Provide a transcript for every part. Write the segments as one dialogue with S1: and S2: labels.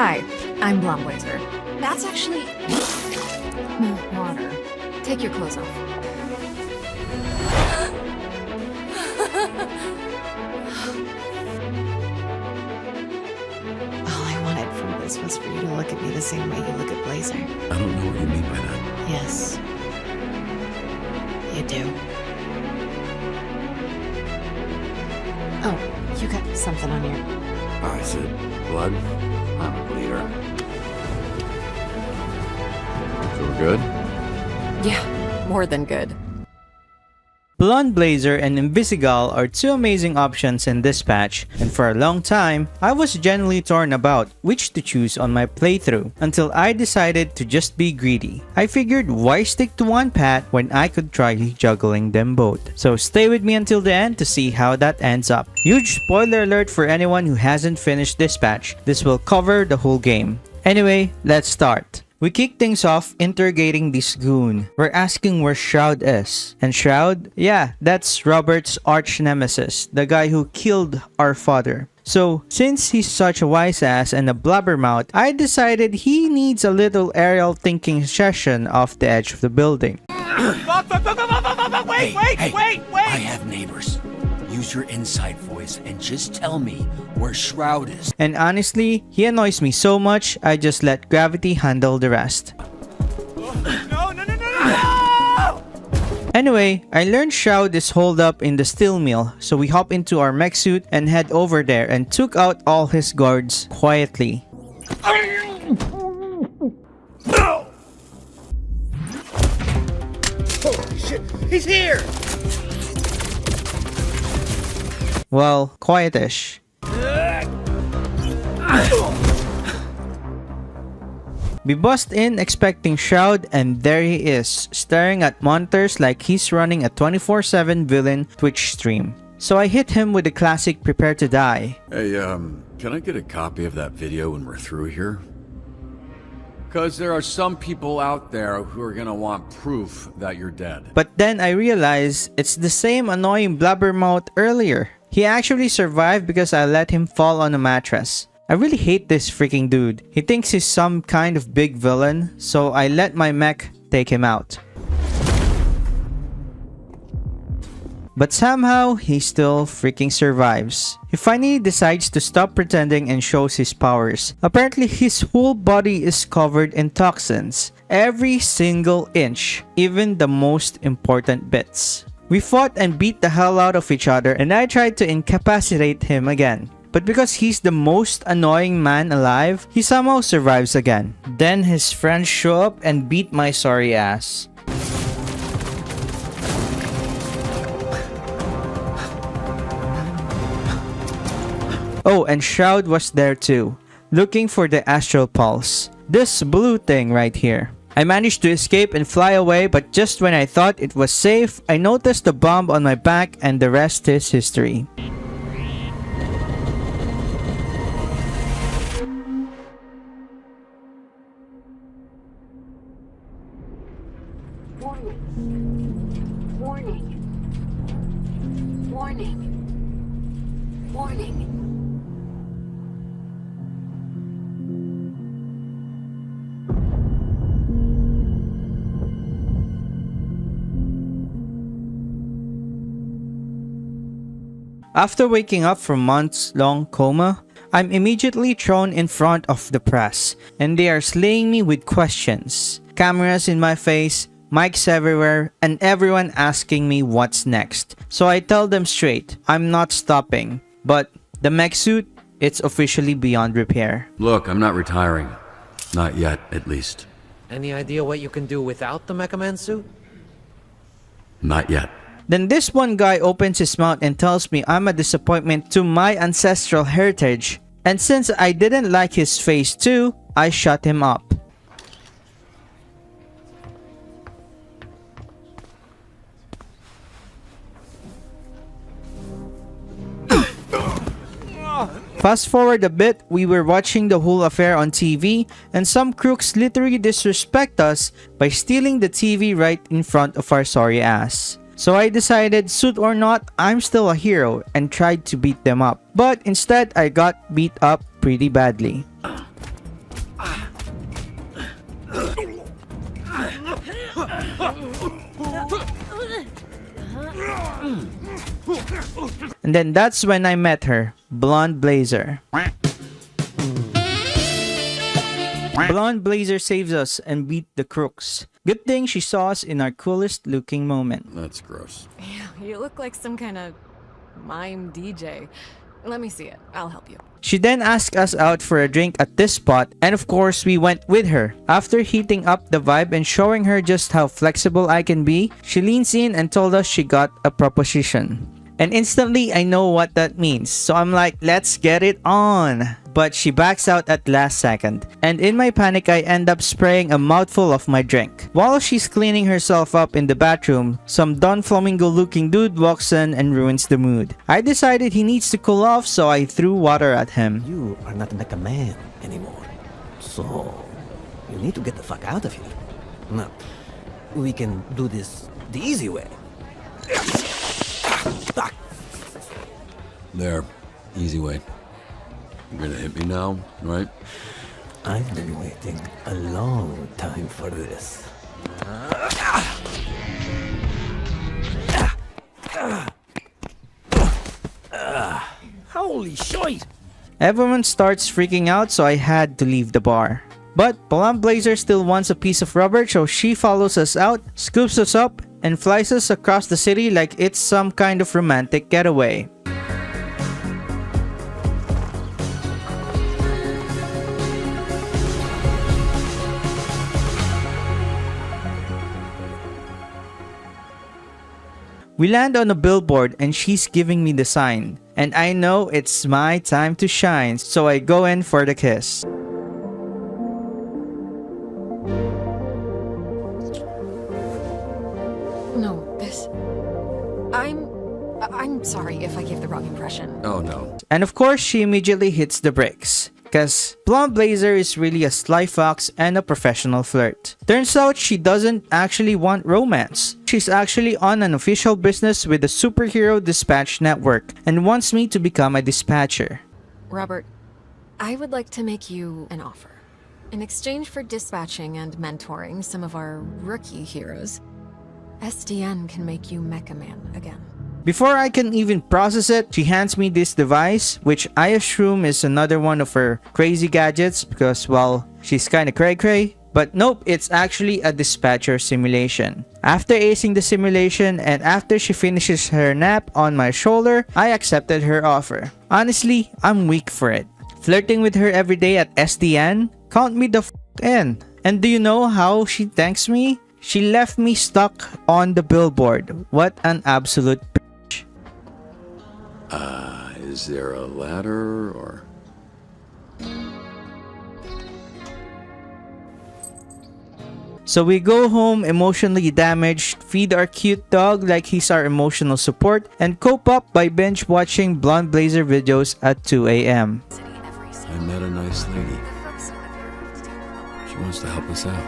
S1: Hi, I'm Blond Blazer. That's actually... water. Take your clothes off.
S2: All I wanted from this was for you to look at me the same way you look at Blazer.
S3: I don't know what you mean by that.
S2: Yes. You do. Oh, you got something on your...
S3: I said blood. I'm a bleeder. So we're good?
S1: Yeah, more than good.
S4: Blond Blazer and Invisigal are two amazing options in this patch, and for a long time, I was genuinely torn about which to choose on my playthrough until I decided to just be greedy. I figured why stick to one pat when I could try juggling them both. So stay with me until the end to see how that ends up. Huge spoiler alert for anyone who hasn't finished this patch. This will cover the whole game. Anyway, let's start. We kick things off interrogating this goon. We're asking where Shroud is. And Shroud? Yeah, that's Robert's arch nemesis, the guy who killed our father. So, since he's such a wise ass and a blabbermouth, I decided he needs a little aerial thinking session off the edge of the building.
S5: Wait! I have neighbors. Use your inside voice and just tell me where Shroud is.
S4: And honestly, he annoys me so much, I just let gravity handle the rest.
S5: No!
S4: Anyway, I learned Shroud is holed up in the steel mill, so we hop into our mech suit and head over there and took out all his guards quietly.
S5: Holy shit! He's here!
S4: Well, quietish. We bust in expecting Shroud, and there he is, staring at monitors like he's running a 24/7 villain Twitch stream. So I hit him with the classic prepare to die.
S3: Hey, can I get a copy of that video when we're through here? Because there are some people out there who are gonna want proof that you're dead.
S4: But then I realized it's the same annoying blabbermouth earlier. He actually survived because I let him fall on a mattress. I really hate this freaking dude. He thinks he's some kind of big villain, so I let my mech take him out. But somehow, he still freaking survives. He finally decides to stop pretending and shows his powers. Apparently, his whole body is covered in toxins. Every single inch, even the most important bits. We fought and beat the hell out of each other, and I tried to incapacitate him again. But because he's the most annoying man alive, he somehow survives again. Then his friends show up and beat my sorry ass. Oh, and Shroud was there too, looking for the astral pulse. This blue thing right here. I managed to escape and fly away, but just when I thought it was safe, I noticed the bomb on my back, and the rest is history.
S1: Warning.
S4: After waking up from months-long coma, I'm immediately thrown in front of the press, and they are slaying me with questions. Cameras in my face, mics everywhere, and everyone asking me what's next. So I tell them straight, I'm not stopping. But the mech suit, it's officially beyond repair.
S3: Look, I'm not retiring. Not yet, at least.
S6: Any idea what you can do without the Mecha Man suit?
S3: Not yet.
S4: Then this one guy opens his mouth and tells me I'm a disappointment to my ancestral heritage. And since I didn't like his face too, I shut him up. Fast forward a bit, we were watching the whole affair on TV, and some crooks literally disrespect us by stealing the TV right in front of our sorry ass. So I decided, suit or not, I'm still a hero, and tried to beat them up. But instead, I got beat up pretty badly. And then that's when I met her, Blonde Blazer. Blonde Blazer saves us and beat the crooks. Good thing she saw us in our coolest looking moment.
S3: That's gross.
S1: You look like some kind of mime DJ. Let me see it. I'll help you.
S4: She then asked us out for a drink at this spot, and of course we went with her. After heating up the vibe and showing her just how flexible I can be, she leans in and told us she got a proposition. And instantly I know what that means, so I'm like, let's get it on. But she backs out at last second, and in my panic I end up spraying a mouthful of my drink. While she's cleaning herself up in the bathroom, some Don Flamingo looking dude walks in and ruins the mood. I decided he needs to cool off, so I threw water at him.
S7: You are not like a man anymore. So, you need to get the fuck out of here. Now, we can do this the easy way.
S3: There. Easy way. You're gonna hit me now, right?
S7: I've been waiting a long time for this. Holy shit!
S4: Everyone starts freaking out, so I had to leave the bar. But Blonde Blazer still wants a piece of rubber, so she follows us out, scoops us up, and flies us across the city like it's some kind of romantic getaway. We land on a billboard and she's giving me the sign. And I know it's my time to shine, so I go in for the kiss.
S1: No, this... I'm sorry if I gave the wrong impression.
S3: Oh no.
S4: And of course, she immediately hits the brakes. Cause Blonde Blazer is really a sly fox and a professional flirt. Turns out she doesn't actually want romance. She's actually on an official business with the Superhero Dispatch Network and wants me to become a dispatcher.
S1: Robert, I would like to make you an offer. In exchange for dispatching and mentoring some of our rookie heroes, SDN can make you Mecha Man again.
S4: Before I can even process it, she hands me this device, which I assume is another one of her crazy gadgets because, well, she's kinda cray-cray. But nope, it's actually a dispatcher simulation. After acing the simulation and after she finishes her nap on my shoulder, I accepted her offer. Honestly, I'm weak for it. Flirting with her every day at SDN? Count me the f*** in. And do you know how she thanks me? She left me stuck on the billboard. What an absolute bitch.
S3: Is there a ladder or...
S4: So we go home emotionally damaged, feed our cute dog like he's our emotional support, and cope up by binge watching Blonde Blazer videos at 2 a.m.
S3: I met a nice lady. She wants to help us out.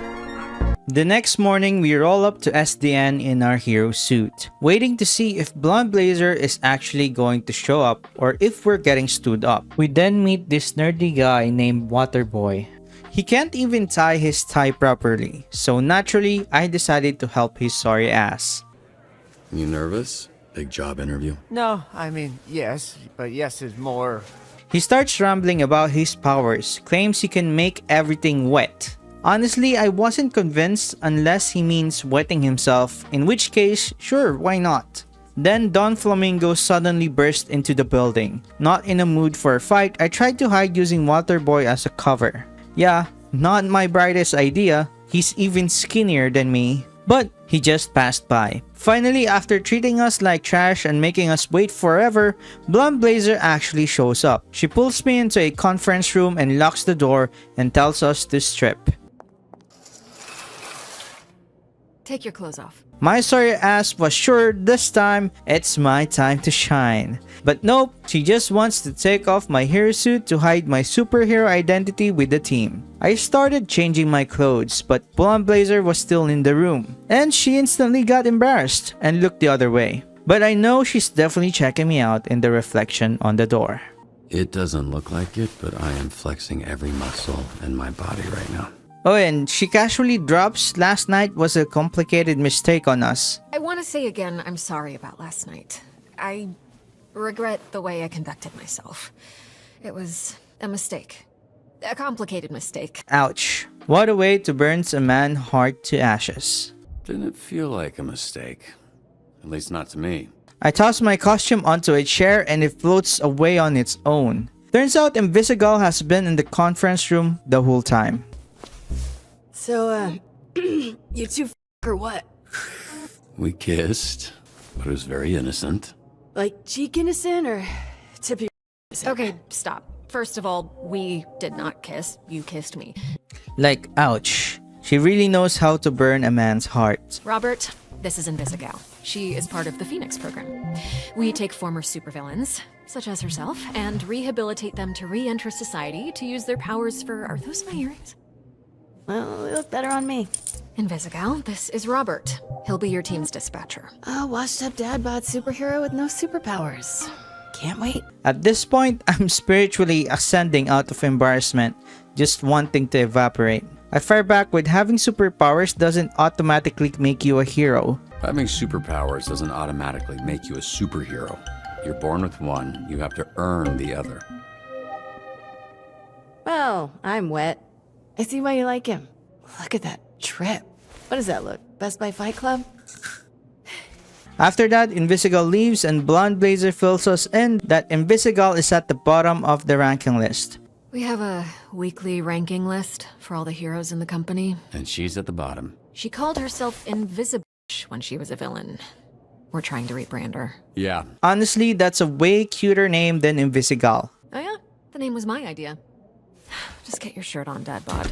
S4: The next morning, we roll up to SDN in our hero suit, waiting to see if Blonde Blazer is actually going to show up or if we're getting stood up. We then meet this nerdy guy named Waterboy. He can't even tie his tie properly, so naturally, I decided to help his sorry ass.
S3: You nervous? Big job interview?
S8: No, I mean, yes, but yes is more...
S4: He starts rambling about his powers, claims he can make everything wet. Honestly, I wasn't convinced unless he means wetting himself, in which case, sure, why not? Then Don Flamingo suddenly burst into the building. Not in a mood for a fight, I tried to hide using Waterboy as a cover. Yeah, not my brightest idea, he's even skinnier than me. But he just passed by. Finally, after treating us like trash and making us wait forever, Blonde Blazer actually shows up. She pulls me into a conference room and locks the door and tells us to strip.
S1: Take your clothes off.
S4: My sorry ass was sure this time it's my time to shine. But nope, she just wants to take off my hero suit to hide my superhero identity with the team. I started changing my clothes, but Blonde Blazer was still in the room. And she instantly got embarrassed and looked the other way. But I know she's definitely checking me out in the reflection on the door.
S3: It doesn't look like it, but I am flexing every muscle in my body right now.
S4: Oh, and she casually drops, "Last night was a complicated mistake on us."
S1: I want to say again, I'm sorry about last night. I regret the way I conducted myself. It was a mistake. A complicated mistake.
S4: Ouch. What a way to burn a man's heart to ashes.
S3: Didn't feel like a mistake. At least not to me.
S4: I toss my costume onto a chair and it floats away on its own. Turns out Invisigal has been in the conference room the whole time.
S2: So, you two or what?
S3: We kissed, but it was very innocent.
S2: Like cheek innocent or tip your innocent?
S1: Okay, stop. First of all, we did not kiss. You kissed me.
S4: Like, ouch. She really knows how to burn a man's heart.
S1: Robert, this is Invisigal. She is part of the Phoenix program. We take former supervillains, such as herself, and rehabilitate them to re-enter society to use their powers for... Are those my earrings?
S2: Well, they look better on me.
S1: Invisigal, this is Robert. He'll be your team's dispatcher.
S2: A washed-up dad-bod superhero with no superpowers. Can't wait.
S4: At this point, I'm spiritually ascending out of embarrassment, just wanting to evaporate. I fire back with, having superpowers doesn't automatically make you a hero.
S3: Having superpowers doesn't automatically make you a superhero. You're born with one, you have to earn the other.
S2: Well, I'm wet. I see why you like him. Look at that trip. What does that look? Best Buy Fight Club?
S4: After that, Invisigal leaves and Blond Blazer fills us in that Invisigal is at the bottom of the ranking list.
S1: We have a weekly ranking list for all the heroes in the company.
S3: And she's at the bottom.
S1: She called herself Invisible when she was a villain. We're trying to rebrand her.
S3: Yeah.
S4: Honestly, that's a way cuter name than Invisigal.
S1: Oh yeah? The name was my idea. Just get your shirt on, Dad Bod.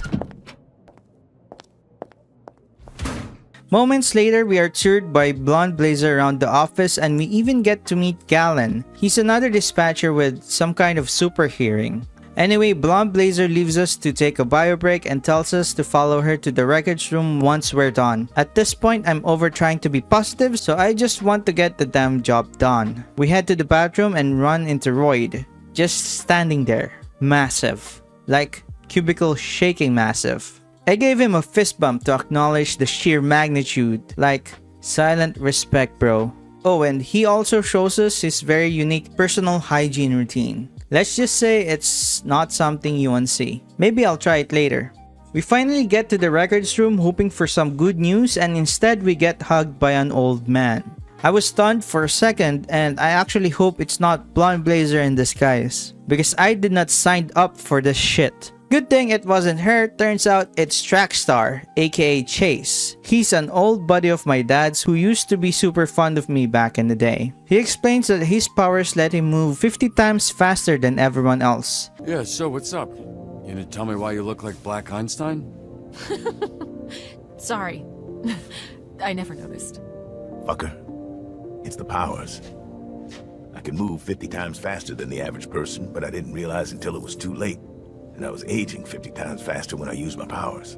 S4: Moments later, we are toured by Blond Blazer around the office and we even get to meet Galen. He's another dispatcher with some kind of super hearing. Anyway, Blond Blazer leaves us to take a bio break and tells us to follow her to the records room once we're done. At this point, I'm over trying to be positive, so I just want to get the damn job done. We head to the bathroom and run into Royd. Just standing there. Massive. Like, cubicle shaking massive. I gave him a fist bump to acknowledge the sheer magnitude. Like, silent respect, bro. Oh, and he also shows us his very unique personal hygiene routine. Let's just say it's not something you want to see. Maybe I'll try it later. We finally get to the records room hoping for some good news, and instead we get hugged by an old man. I was stunned for a second, and I actually hope it's not Blond Blazer in disguise, because I did not sign up for this shit. Good thing it wasn't her. Turns out it's Trackstar, aka Chase. He's an old buddy of my dad's who used to be super fond of me back in the day. He explains that his powers let him move 50 times faster than everyone else.
S3: Yeah, so what's up? You gonna tell me why you look like Black Einstein?
S1: Sorry. I never noticed.
S9: Fucker. It's the powers. I can move 50 times faster than the average person, but I didn't realize until it was too late. And I was aging 50 times faster when I used my powers.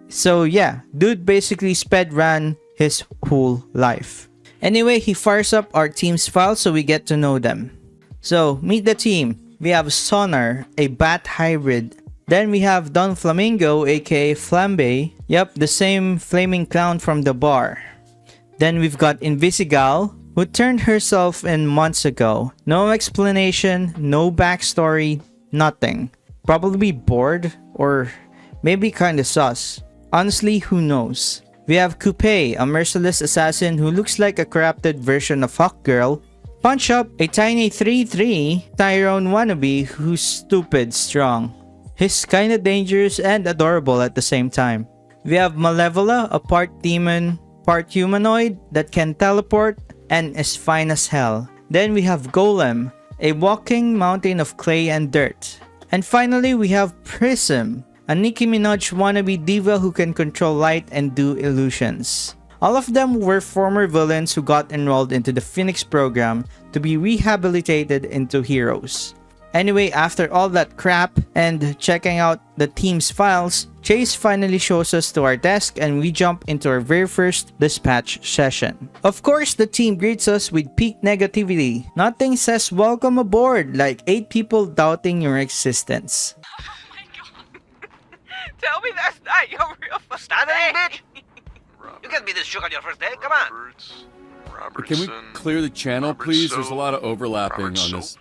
S4: So yeah, dude basically sped ran his whole life. Anyway, he fires up our team's file so we get to know them. So, meet the team. We have Sonar, a bat hybrid. Then we have Don Flamingo, aka Flambe. Yep, the same flaming clown from the bar. Then we've got Invisigal, who turned herself in months ago. No explanation, no backstory, nothing. Probably bored, or maybe kinda sus. Honestly, who knows? We have Coupe, a merciless assassin who looks like a corrupted version of Hawkgirl. Punch Up, a tiny 3-3 Tyrone wannabe who's stupid strong. He's kinda dangerous and adorable at the same time. We have Malevola, a part demon, part humanoid that can teleport and is fine as hell. Then we have Golem, a walking mountain of clay and dirt. And finally, we have Prism, a Nicki Minaj wannabe diva who can control light and do illusions. All of them were former villains who got enrolled into the Phoenix program to be rehabilitated into heroes. Anyway, after all that crap and checking out the team's files, Chase finally shows us to our desk and we jump into our very first dispatch session. Of course, the team greets us with peak negativity. Nothing says welcome aboard like 8 people doubting your existence.
S10: Oh my god. Tell me You're real fucking
S7: Stuttering, bitch!
S11: Robert,
S7: You can't be this shook on your first day, come on!
S3: Can we clear the channel, please? There's a lot of overlapping on this.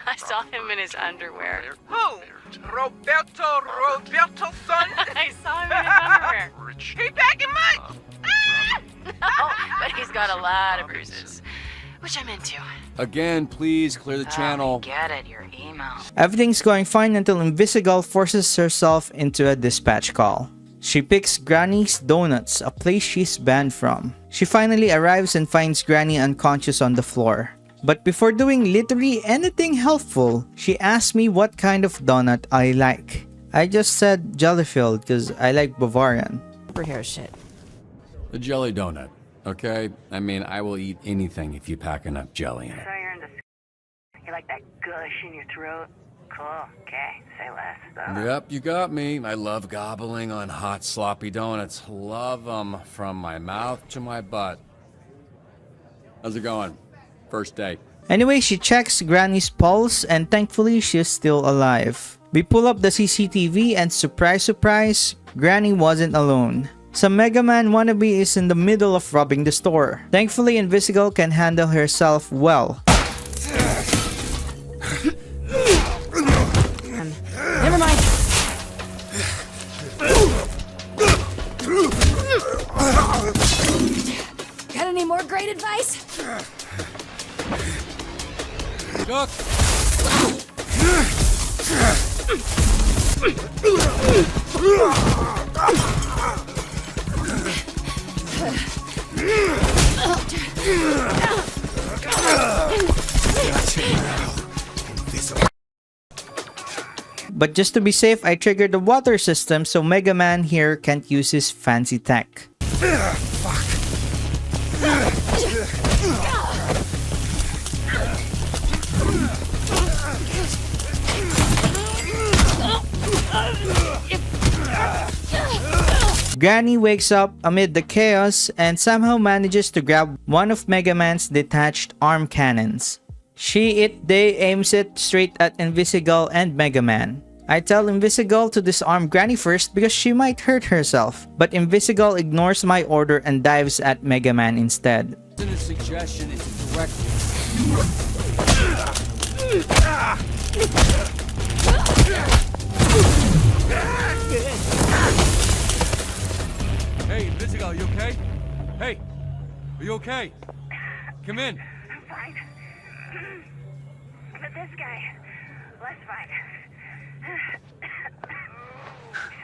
S10: I saw him in his underwear.
S7: Who? Roberto son?
S10: I saw him in his underwear.
S7: He back in mine!
S10: No, but he's got a lot of bruises, which I'm into.
S3: Again, please clear the channel.
S10: Get it, your email.
S4: Everything's going fine until Invisigal forces herself into a dispatch call. She picks Granny's Donuts, a place she's banned from. She finally arrives and finds Granny unconscious on the floor. But before doing literally anything helpful, she asks me what kind of donut I like. I just said jelly-filled because I like Bavarian.
S2: Superhero shit.
S3: The jelly donut, okay? I mean, I will eat anything if you pack enough jelly in it.
S10: So you're into you like that gush in your throat? Cool, okay, say less.
S3: Yep, you got me. I love gobbling on hot, sloppy donuts. Love them from my mouth to my butt. How's it going? First day.
S4: Anyway, she checks Granny's pulse and thankfully she's still alive. We pull up the CCTV and surprise surprise, Granny wasn't alone. Some Mega Man wannabe is in the middle of robbing the store. Thankfully, Invisigal can handle herself well.
S2: Never mind. Got any more great advice?
S3: Duck!
S4: But just to be safe, I triggered the water system so Mega Man here can't use his fancy tech. Granny wakes up amid the chaos and somehow manages to grab one of Mega Man's detached arm cannons. They aims it straight at Invisigal and Mega Man. I tell Invisigal to disarm Granny first because she might hurt herself, but Invisigal ignores my order and dives at Mega Man instead.
S3: It's not a suggestion, it's a direct... Hey, Invisigal, you okay? Hey, are you okay? Come in.
S10: I'm fine. But this guy, less fine.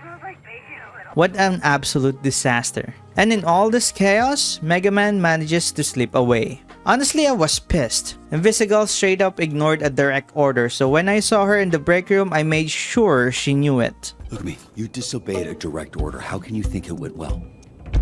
S10: Smells like bacon a little.
S4: What an absolute disaster. And in all this chaos, Mega Man manages to slip away. Honestly, I was pissed. Invisigal straight up ignored a direct order, so when I saw her in the break room, I made sure she knew it.
S5: Look at me. You disobeyed a direct order. How can you think it went well?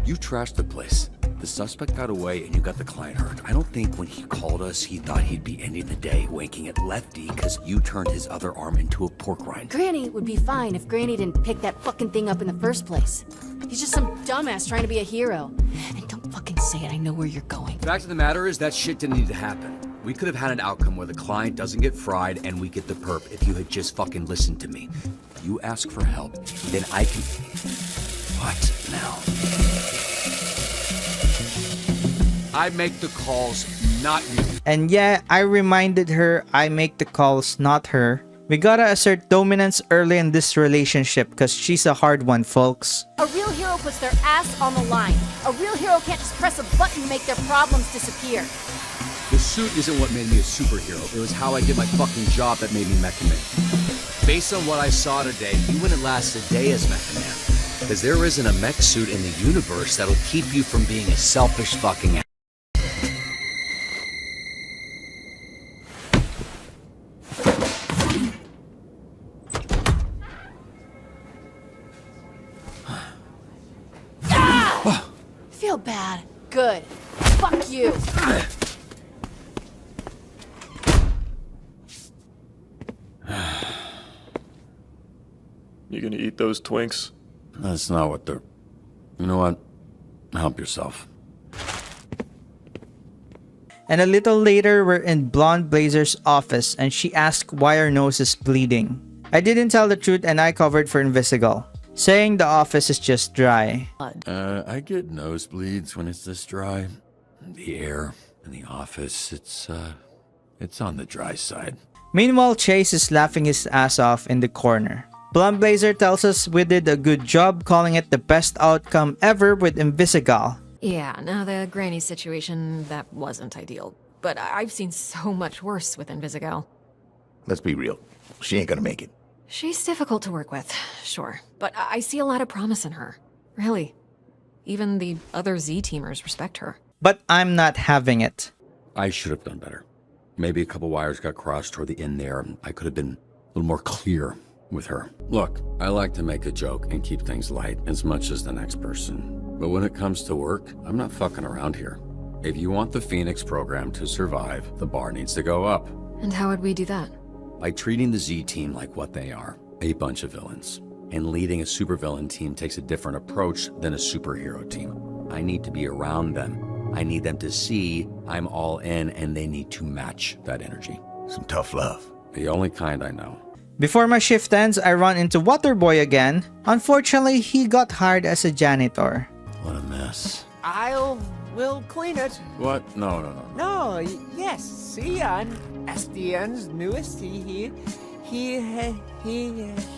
S3: You trashed the place. The suspect got away and you got the client hurt.
S5: I don't think when he called us, he thought he'd be ending the day winking at Lefty because you turned his other arm into a pork rind.
S2: Granny would be fine if Granny didn't pick that fucking thing up in the first place. He's just some dumbass trying to be a hero. And don't fucking say it, I know where you're going.
S5: Fact of the matter is that shit didn't need to happen. We could have had an outcome where the client doesn't get fried and we get the perp if you had just fucking listened to me. You ask for help, then I can... What now?
S3: I make the calls, not you.
S4: And yeah, I reminded her I make the calls, not her. We gotta assert dominance early in this relationship because she's a hard one, folks.
S2: A real hero puts their ass on the line. A real hero can't just press a button to make their problems disappear.
S3: The suit isn't what made me a superhero. It was how I did my fucking job that made me Mecha Man.
S5: Based on what I saw today, you wouldn't last a day as Mecha Man. Because there isn't a mech suit in the universe that'll keep you from being a selfish fucking ass.
S2: Feel bad. Good. Fuck you.
S12: You gonna eat those Twinks?
S3: That's not what they're... You know what? Help yourself.
S4: And a little later, we're in Blond Blazer's office and she asked why her nose is bleeding. I didn't tell the truth and I covered for Invisigal. saying the office is just dry.
S3: I get nosebleeds when it's this dry. The air in the office, it's on the dry side.
S4: Meanwhile, Chase is laughing his ass off in the corner. Blond Blazer tells us we did a good job, calling it the best outcome ever with Invisigal.
S1: Yeah, now the granny situation, that wasn't ideal. But I've seen so much worse with Invisigal.
S9: Let's be real. She ain't gonna make it.
S1: She's difficult to work with, sure. But I see a lot of promise in her. Really. Even the other Z-teamers respect her.
S4: But I'm not having it.
S3: I should have done better. Maybe a couple wires got crossed toward the end there. I could have been a little more clear with her. Look, I like to make a joke and keep things light as much as the next person. But when it comes to work, I'm not fucking around here. If you want the Phoenix program to survive, the bar needs to go up.
S1: And how would we do that?
S3: By treating the Z team like what they are, a bunch of villains. And leading a supervillain team takes a different approach than a superhero team. I need to be around them. I need them to see I'm all in, and they need to match that energy.
S9: Some tough love.
S3: The only kind I know.
S4: Before my shift ends, I run into Waterboy again. Unfortunately, he got hired as a janitor.
S3: What a mess.
S8: We'll clean it.
S3: What? No.
S8: No, yes. See, I'm SDN's newest. He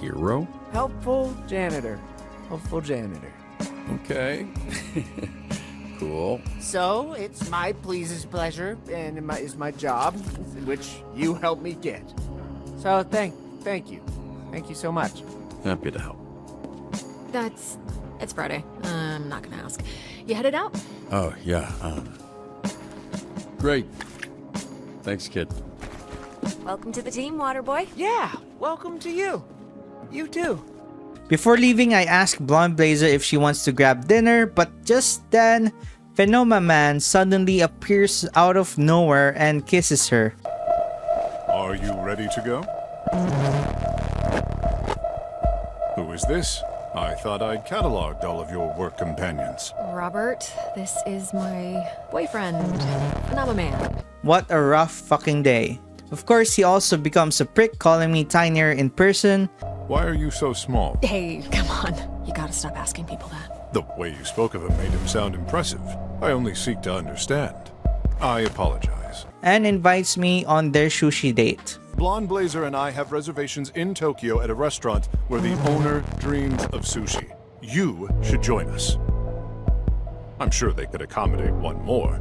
S3: Hero?
S8: helpful janitor. Helpful janitor.
S3: Okay. Cool.
S8: So it's my pleasure, and it's my job, which you helped me get. So thank you. Thank you so much.
S3: Happy to help.
S1: It's Friday. I'm not gonna ask. You headed out?
S3: Oh, yeah. Great. Thanks, kid.
S2: Welcome to the team, Waterboy.
S8: Yeah, welcome to you. You too.
S4: Before leaving, I ask Blond Blazer if she wants to grab dinner, but just then, Phenomaman suddenly appears out of nowhere and kisses her.
S11: Are you ready to go? Who is this? I thought I'd cataloged all of your work companions.
S1: Robert, this is my boyfriend, Phenomaman.
S4: What a rough fucking day. Of course, he also becomes a prick, calling me tinier in person.
S11: Why are you so small?
S1: Hey, come on. You gotta stop asking people that.
S11: The way you spoke of him made him sound impressive. I only seek to understand. I apologize.
S4: And invites me on their sushi date.
S11: Blond Blazer and I have reservations in Tokyo at a restaurant where the owner dreams of sushi. You should join us. I'm sure they could accommodate one more,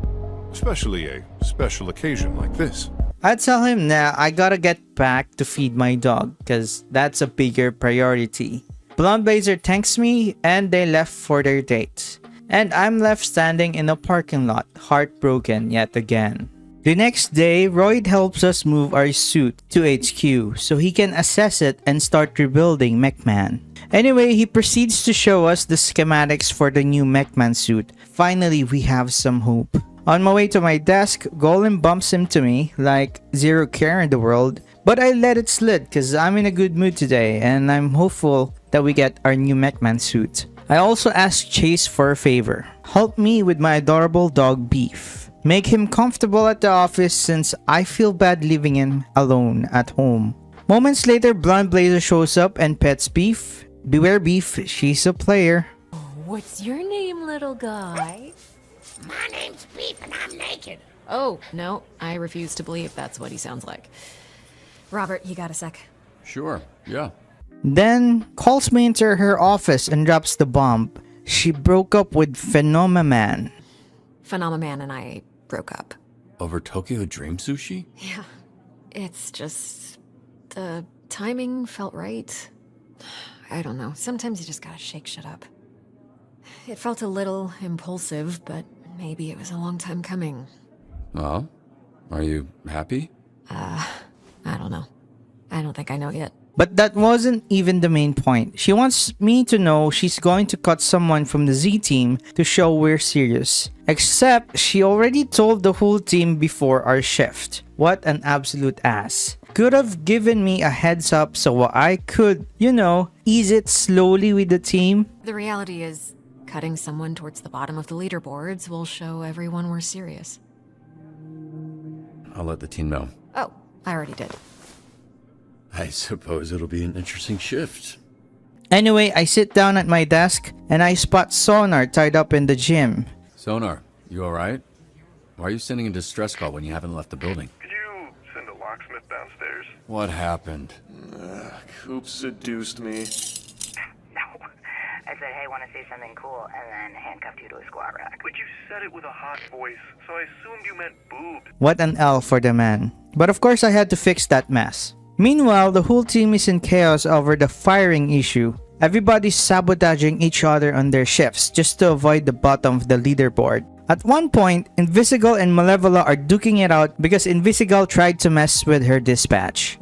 S11: especially a special occasion like this.
S4: I tell him that I gotta get back to feed my dog, cause that's a bigger priority. Blond Blazer thanks me and they left for their date. And I'm left standing in a parking lot, heartbroken yet again. The next day, Royd helps us move our suit to HQ so he can assess it and start rebuilding Mechman. Anyway, he proceeds to show us the schematics for the new Mechman suit. Finally, we have some hope. On my way to my desk, Golem bumps into me like zero care in the world, but I let it slid cause I'm in a good mood today and I'm hopeful that we get our new Mechman suit. I also asked Chase for a favor. Help me with my adorable dog Beef. Make him comfortable at the office since I feel bad leaving him alone at home. Moments later, Blond Blazer shows up and pets Beef. Beware Beef, she's a player.
S1: What's your name, little guy?
S10: My name's Beef and I'm naked.
S1: Oh, no, I refuse to believe that's what he sounds like. Robert, you got a sec?
S3: Sure, yeah.
S4: Then calls me into her office and drops the bomb. She broke up with Phenomaman.
S1: Phenomaman and I broke up.
S3: Over Tokyo Dream Sushi?
S1: Yeah, it's just... the timing felt right. I don't know, sometimes you just gotta shake shit up. It felt a little impulsive, but maybe it was a long time coming.
S3: Well, are you happy?
S1: I don't know. I don't think I know yet.
S4: But that wasn't even the main point. She wants me to know she's going to cut someone from the Z team to show we're serious. Except she already told the whole team before our shift. What an absolute ass. Could have given me a heads up so I could, ease it slowly with the team.
S1: The reality is, cutting someone towards the bottom of the leaderboards will show everyone we're serious.
S3: I'll let the team know.
S1: Oh, I already did.
S3: I suppose it'll be an interesting shift.
S4: Anyway, I sit down at my desk and I spot Sonar tied up in the gym.
S3: Sonar, you alright? Why are you sending a distress call when you haven't left the building?
S12: Could you send a locksmith downstairs?
S3: What happened?
S12: Coop seduced me.
S10: No. I said, hey, want to say something cool, and then handcuffed you to a squat rack.
S12: But you said it with a hot voice, so I assumed you meant boobs.
S4: What an L for the man. But of course I had to fix that mess. Meanwhile, the whole team is in chaos over the firing issue. Everybody's sabotaging each other on their shifts just to avoid the bottom of the leaderboard. At one point, Invisigal and Malevola are duking it out because Invisigal tried to mess with her dispatch.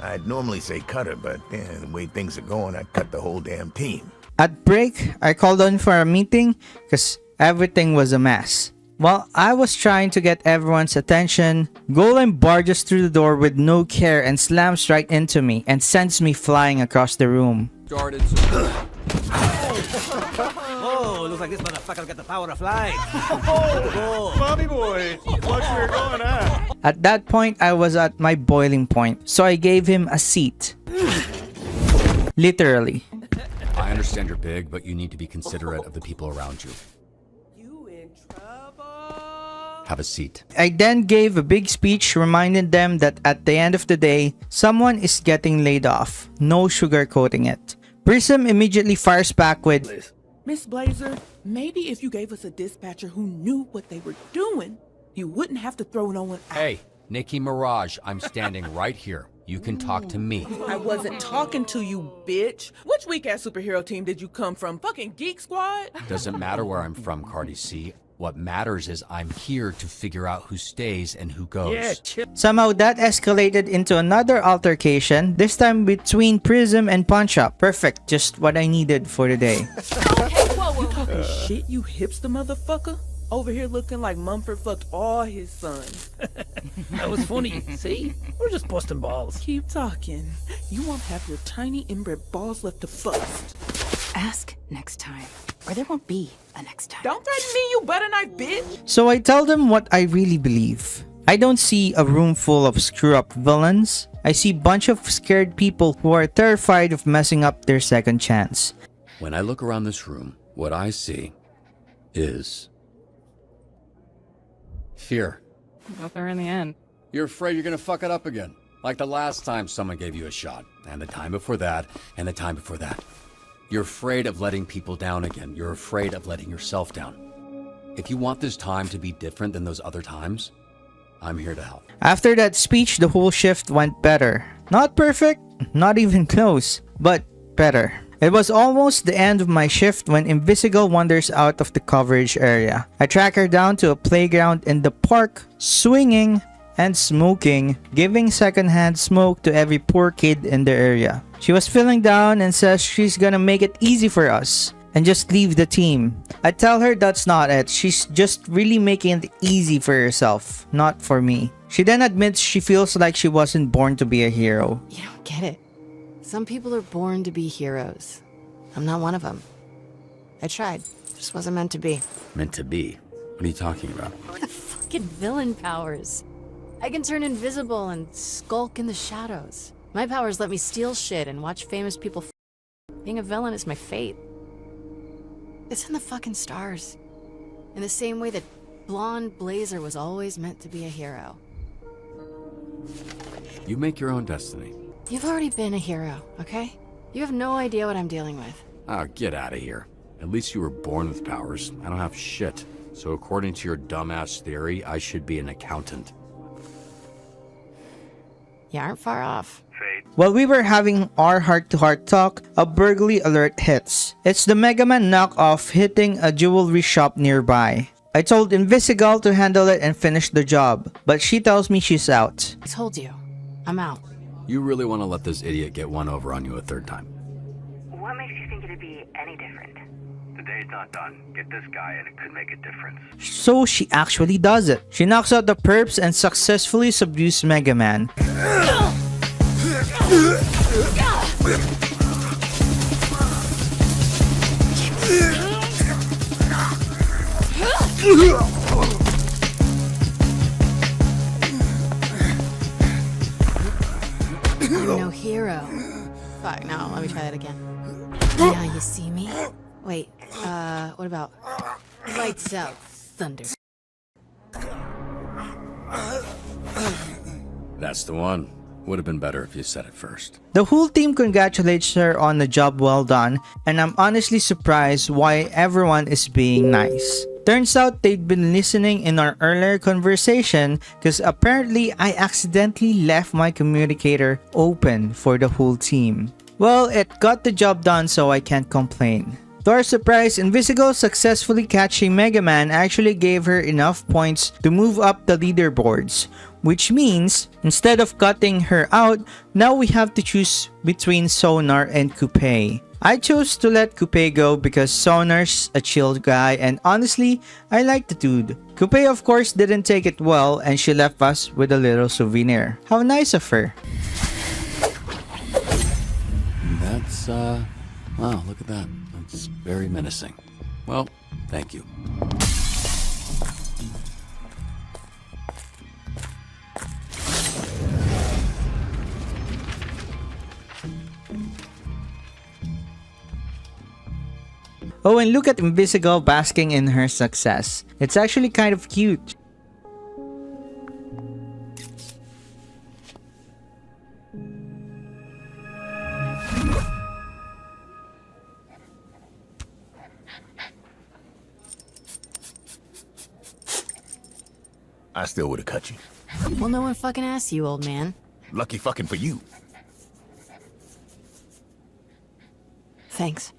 S9: I'd normally say cut her, but the way things are going, I'd cut the whole damn team.
S4: At break, I called on for a meeting because everything was a mess. While I was trying to get everyone's attention, Golem barges through the door with no care and slams right into me and sends me flying across the room.
S5: Started.
S7: Oh, looks like this motherfucker's got the power of flight.
S11: Bobby boy, look where you're going at.
S4: At that point, I was at my boiling point, so I gave him a seat. Literally.
S5: I understand you're big, but you need to be considerate of the people around you.
S13: You in trouble?
S5: Have a seat.
S4: I then gave a big speech reminding them that at the end of the day, someone is getting laid off. No sugarcoating it. Prism immediately fires back with,
S13: Miss Blazer, maybe if you gave us a dispatcher who knew what they were doing, you wouldn't have to throw no one out.
S5: Hey, Nikki Mirage, I'm standing right here. You can talk to me.
S13: I wasn't talking to you, bitch. Which weak-ass superhero team did you come from? Fucking Geek Squad?
S5: Doesn't matter where I'm from, Cardi C. What matters is I'm here to figure out who stays and who goes.
S4: Somehow that escalated into another altercation, this time between Prism and Punch Up. Perfect, just what I needed for the day.
S13: You talking shit, you hipster motherfucker? Over here looking like Mumford fucked all his sons.
S7: That was funny. See? We're just busting balls.
S13: Keep talking. You won't have your tiny inbred balls left to bust.
S2: Ask next time, or there won't be a next time.
S13: Don't threaten me, you butter knife bitch!
S4: So I tell them what I really believe. I don't see a room full of screw-up villains. I see a bunch of scared people who are terrified of messing up their second chance.
S3: When I look around this room, what I see is fear.
S14: Got there in the end.
S3: You're afraid you're gonna fuck it up again. Like the last time someone gave you a shot, and the time before that, and the time before that. You're afraid of letting people down again. You're afraid of letting yourself down. If you want this time to be different than those other times, I'm here to help.
S4: After that speech, the whole shift went better. Not perfect, not even close, but better. It was almost the end of my shift when Invisigal wanders out of the coverage area. I track her down to a playground in the park, swinging and smoking, giving secondhand smoke to every poor kid in the area. She was feeling down and says she's gonna make it easy for us and just leave the team. I tell her that's not it. She's just really making it easy for herself, not for me. She then admits she feels like she wasn't born to be a hero.
S2: You don't get it. Some people are born to be heroes. I'm not one of them. I tried. Just wasn't meant to be.
S3: Meant to be? What are you talking about?
S2: Fucking villain powers. I can turn invisible and skulk in the shadows. My powers let me steal shit and watch famous people Being a villain is my fate. It's in the fucking stars. In the same way that Blond Blazer was always meant to be a hero.
S3: You make your own destiny.
S2: You've already been a hero, okay? You have no idea what I'm dealing with.
S3: Oh, get out of here. At least you were born with powers. I don't have shit. So according to your dumbass theory, I should be an accountant.
S2: You aren't far off.
S4: While we were having our heart-to-heart talk, a burglary alert hits. It's the Mega Man knockoff hitting a jewelry shop nearby. I told Invisigal to handle it and finish the job, but she tells me she's out.
S2: I told you. I'm out.
S3: You really want to let this idiot get one over on you a third time?
S10: What makes you think it'd be any different?
S15: The day's not done. Get this guy and it could make a difference.
S4: So she actually does it. She knocks out the perps and successfully subdues Mega Man.
S2: try that again. Yeah, you see me? Wait, what about lights out, thunder?
S3: That's the one. Would have been better if you said it first.
S4: The whole team congratulates her on the job well done, and I'm honestly surprised why everyone is being nice. Turns out they'd been listening in our earlier conversation because apparently I accidentally left my communicator open for the whole team. Well, it got the job done, so I can't complain. To our surprise, Invisigal successfully catching Mega Man actually gave her enough points to move up the leaderboards, which means instead of cutting her out, now we have to choose between Sonar and Coupe. I chose to let Coupe go because Sonar's a chill guy and honestly, I like the dude. Coupe of course didn't take it well and she left us with a little souvenir. How nice of her.
S3: That's, wow, look at that. That's very menacing. Well, thank you.
S4: Oh, and look at Invisigal basking in her success. It's actually kind of cute.
S9: I still would have cut you.
S2: Well, no one fucking asked you, old man.
S9: Lucky fucking for you.
S2: Thanks.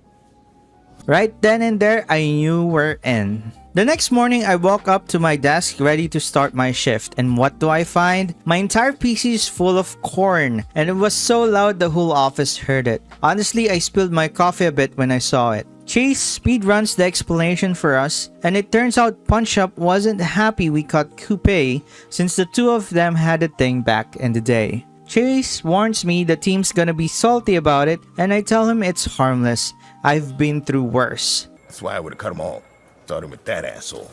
S4: Right then and there, I knew we're in. The next morning, I woke up to my desk ready to start my shift, and what do I find? My entire PC is full of corn, and it was so loud the whole office heard it. Honestly, I spilled my coffee a bit when I saw it. Chase speedruns the explanation for us, and it turns out Punch Up wasn't happy we caught Coupe since the two of them had a thing back in the day. Chase warns me the team's gonna be salty about it, and I tell him it's harmless. I've been through worse.
S9: That's why I would have cut them all. Starting with that asshole.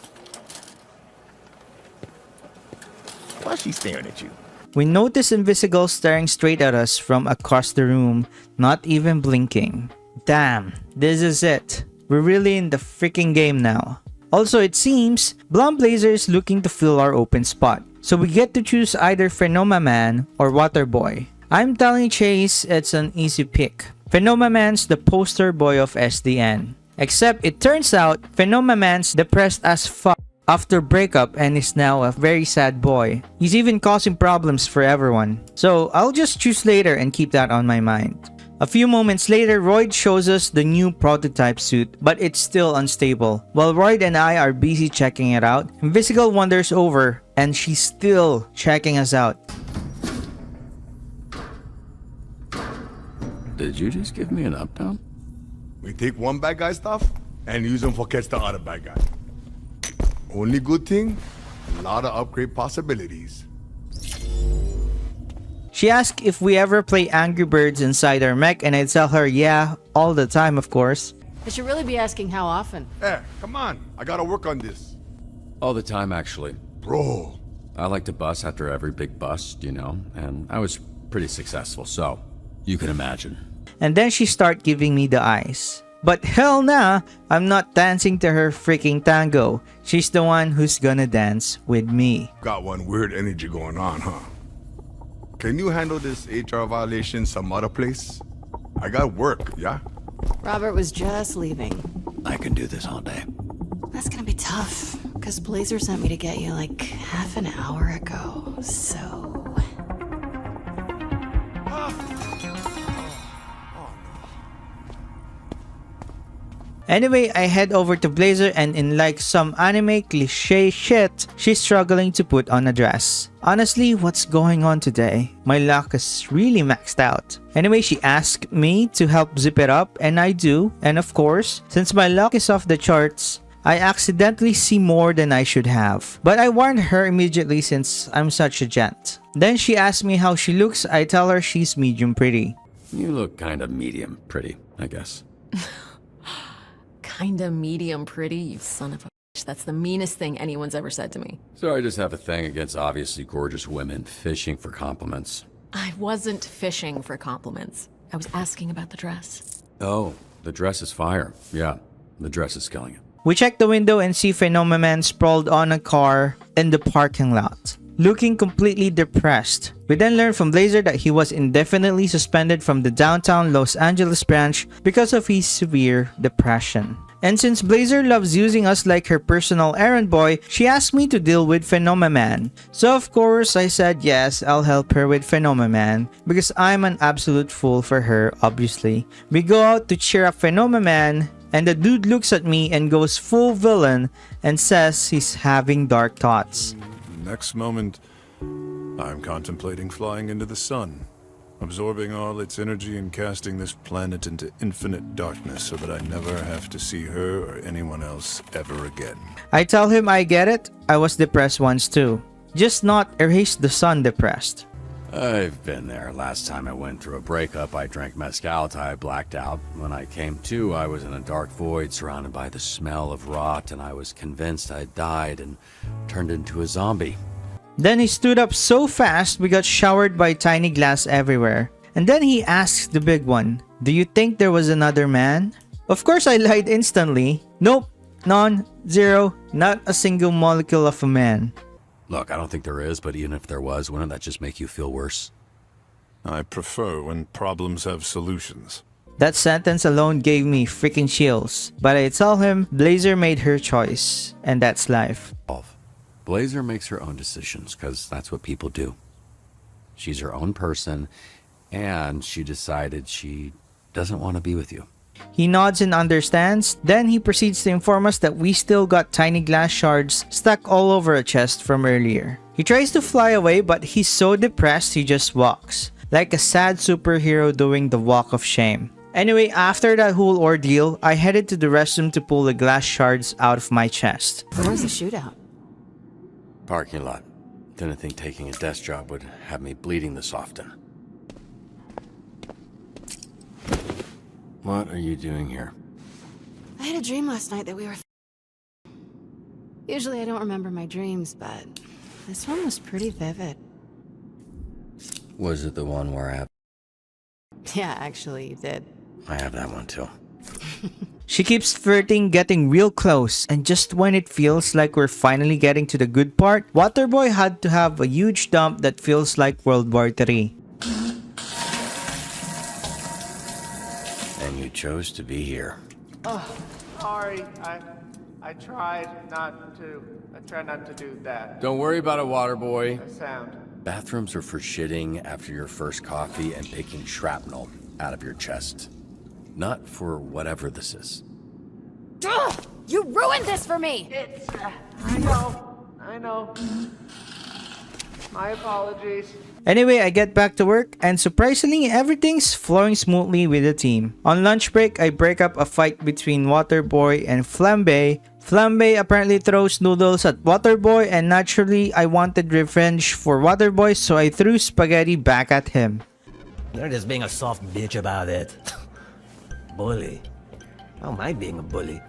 S9: Why's she staring at you?
S4: We notice Invisigal staring straight at us from across the room, not even blinking. Damn, this is it. We're really in the freaking game now. Also, it seems Blond Blazer is looking to fill our open spot, so we get to choose either Phenomaman or Waterboy. I'm telling Chase it's an easy pick. Phenomaman's the poster boy of SDN. Except it turns out Phenomaman's depressed as fuck after breakup and is now a very sad boy. He's even causing problems for everyone. So I'll just choose later and keep that on my mind. A few moments later, Royd shows us the new prototype suit, but it's still unstable. While Royd and I are busy checking it out, Invisigal wanders over and she's still checking us out.
S3: Did you just give me an up-down?
S14: We take one bad guy stuff and use them for catch the other bad guy. Only good thing, a lot of upgrade possibilities.
S4: She asked if we ever play Angry Birds inside our mech, and I tell her yeah, all the time of course.
S2: I should really be asking how often.
S14: Hey, come on, I gotta work on this.
S3: All the time, actually.
S14: Bro.
S3: I like to bust after every big bust, you know, and I was pretty successful, so you can imagine.
S4: And then she start giving me the eyes. But hell nah, I'm not dancing to her freaking tango. She's the one who's gonna dance with me.
S14: Got one weird energy going on, huh? Can you handle this HR violation some other place? I got work, yeah?
S2: Robert was just leaving.
S3: I can do this all day.
S2: That's gonna be tough, because Blazer sent me to get you like half an hour ago, so...
S4: Anyway, I head over to Blazer and in like some anime cliche shit, she's struggling to put on a dress. Honestly, what's going on today? My luck is really maxed out. Anyway, she asked me to help zip it up and I do. And of course, since my luck is off the charts, I accidentally see more than I should have. But I warned her immediately since I'm such a gent. Then she asked me how she looks. I tell her she's medium pretty.
S3: You look kind of medium pretty, I guess.
S1: Kinda medium pretty, you son of a bitch. That's the meanest thing anyone's ever said to me.
S3: So I just have a thing against obviously gorgeous women fishing for compliments.
S1: I wasn't fishing for compliments. I was asking about the dress.
S3: Oh, the dress is fire. Yeah, the dress is killing it.
S4: We check the window and see Phenomenon sprawled on a car in the parking lot, looking completely depressed. We then learn from Blazer that he was indefinitely suspended from the downtown Los Angeles branch because of his severe depression. And since Blazer loves using us like her personal errand boy, she asked me to deal with Phenomenon. So of course I said yes, I'll help her with Phenomenon because I'm an absolute fool for her, obviously. We go out to cheer up Phenomenon, and the dude looks at me and goes full villain and says he's having dark thoughts.
S11: Next moment, I'm contemplating flying into the sun, absorbing all its energy and casting this planet into infinite darkness so that I never have to see her or anyone else ever again.
S4: I tell him I get it, I was depressed once too. Just not erase the sun depressed.
S3: I've been there. Last time I went through a breakup, I drank mezcal till I blacked out. When I came to, I was in a dark void surrounded by the smell of rot, and I was convinced I'd died and turned into a zombie.
S4: Then he stood up so fast we got showered by tiny glass everywhere. And then he asks the big one, "Do you think there was another man?" Of course I lied instantly. Nope, none, zero, not a single molecule of a man.
S3: Look, I don't think there is, but even if there was, wouldn't that just make you feel worse?
S11: I prefer when problems have solutions.
S4: That sentence alone gave me freaking chills. But I tell him Blazer made her choice, and that's life.
S3: Blazer makes her own decisions, because that's what people do. She's her own person, and she decided she doesn't want to be with you.
S4: He nods and understands, then he proceeds to inform us that we still got tiny glass shards stuck all over a chest from earlier. He tries to fly away, but he's so depressed he just walks, like a sad superhero doing the walk of shame. Anyway, after that whole ordeal, I headed to the restroom to pull the glass shards out of my chest.
S2: Where was the shootout?
S3: Parking lot. Didn't think taking a desk job would have me bleeding this often. What are you doing here?
S2: I had a dream last night that we were Usually I don't remember my dreams, but this one was pretty vivid.
S3: Was it the one where I have...
S2: Yeah, actually, you did.
S3: I have that one too.
S4: She keeps flirting, getting real close, and just when it feels like we're finally getting to the good part, Waterboy had to have a huge dump that feels like World War III.
S3: And you chose to be here.
S8: Oh, sorry. I tried not to. I tried not to do that.
S3: Don't worry about it, Waterboy.
S8: The sound.
S3: Bathrooms are for shitting after your first coffee and picking shrapnel out of your chest. Not for whatever this is.
S2: Ugh! You ruined this for me!
S8: It's... I know. My apologies.
S4: Anyway, I get back to work, and surprisingly, everything's flowing smoothly with the team. On lunch break, I break up a fight between Waterboy and Flambe. Flambe apparently throws noodles at Waterboy, and naturally, I wanted revenge for Waterboy, so I threw spaghetti back at him.
S7: You're just being a soft bitch about it. Bully. How am I being a bully?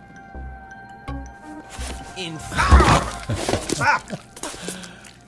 S7: In fact!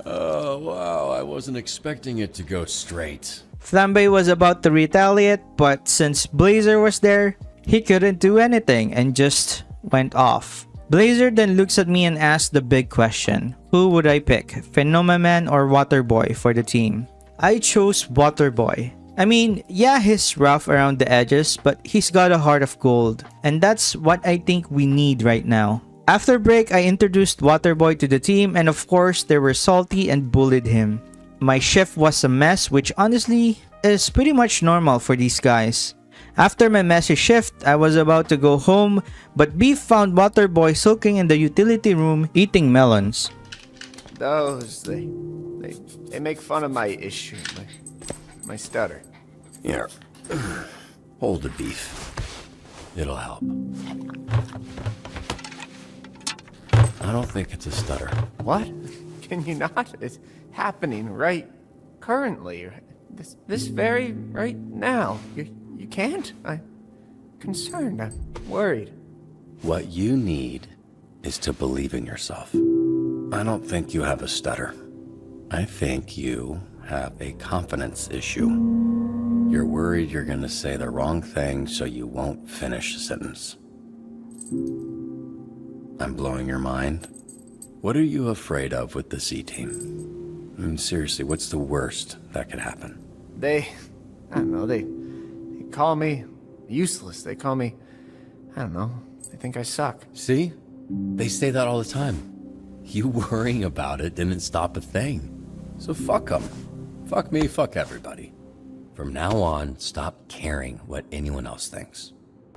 S3: Oh, wow, I wasn't expecting it to go straight.
S4: Flambe was about to retaliate, but since Blazer was there, he couldn't do anything and just went off. Blazer then looks at me and asks the big question. Who would I pick, Phenomenon or Waterboy for the team? I chose Waterboy. I mean, yeah, he's rough around the edges, but he's got a heart of gold. And that's what I think we need right now. After break, I introduced Waterboy to the team, and of course, they were salty and bullied him. My shift was a mess, which honestly is pretty much normal for these guys. After my messy shift, I was about to go home, but Beef found Waterboy sulking in the utility room eating melons.
S8: Those, they make fun of my issue, my stutter.
S3: Here, hold the beef. It'll help. I don't think it's a stutter.
S8: What? Can you not? It's happening right currently. This very right now. You can't? I'm concerned. I'm worried.
S3: What you need is to believe in yourself. I don't think you have a stutter. I think you have a confidence issue. You're worried you're gonna say the wrong thing so you won't finish a sentence. I'm blowing your mind? What are you afraid of with the Z-Team? I mean, seriously, what's the worst that could happen?
S8: I don't know, they call me useless. They call me, I don't know, they think I suck.
S3: See? They say that all the time. You worrying about it didn't stop a thing. So fuck them. Fuck me, fuck everybody. From now on, stop caring what anyone else thinks.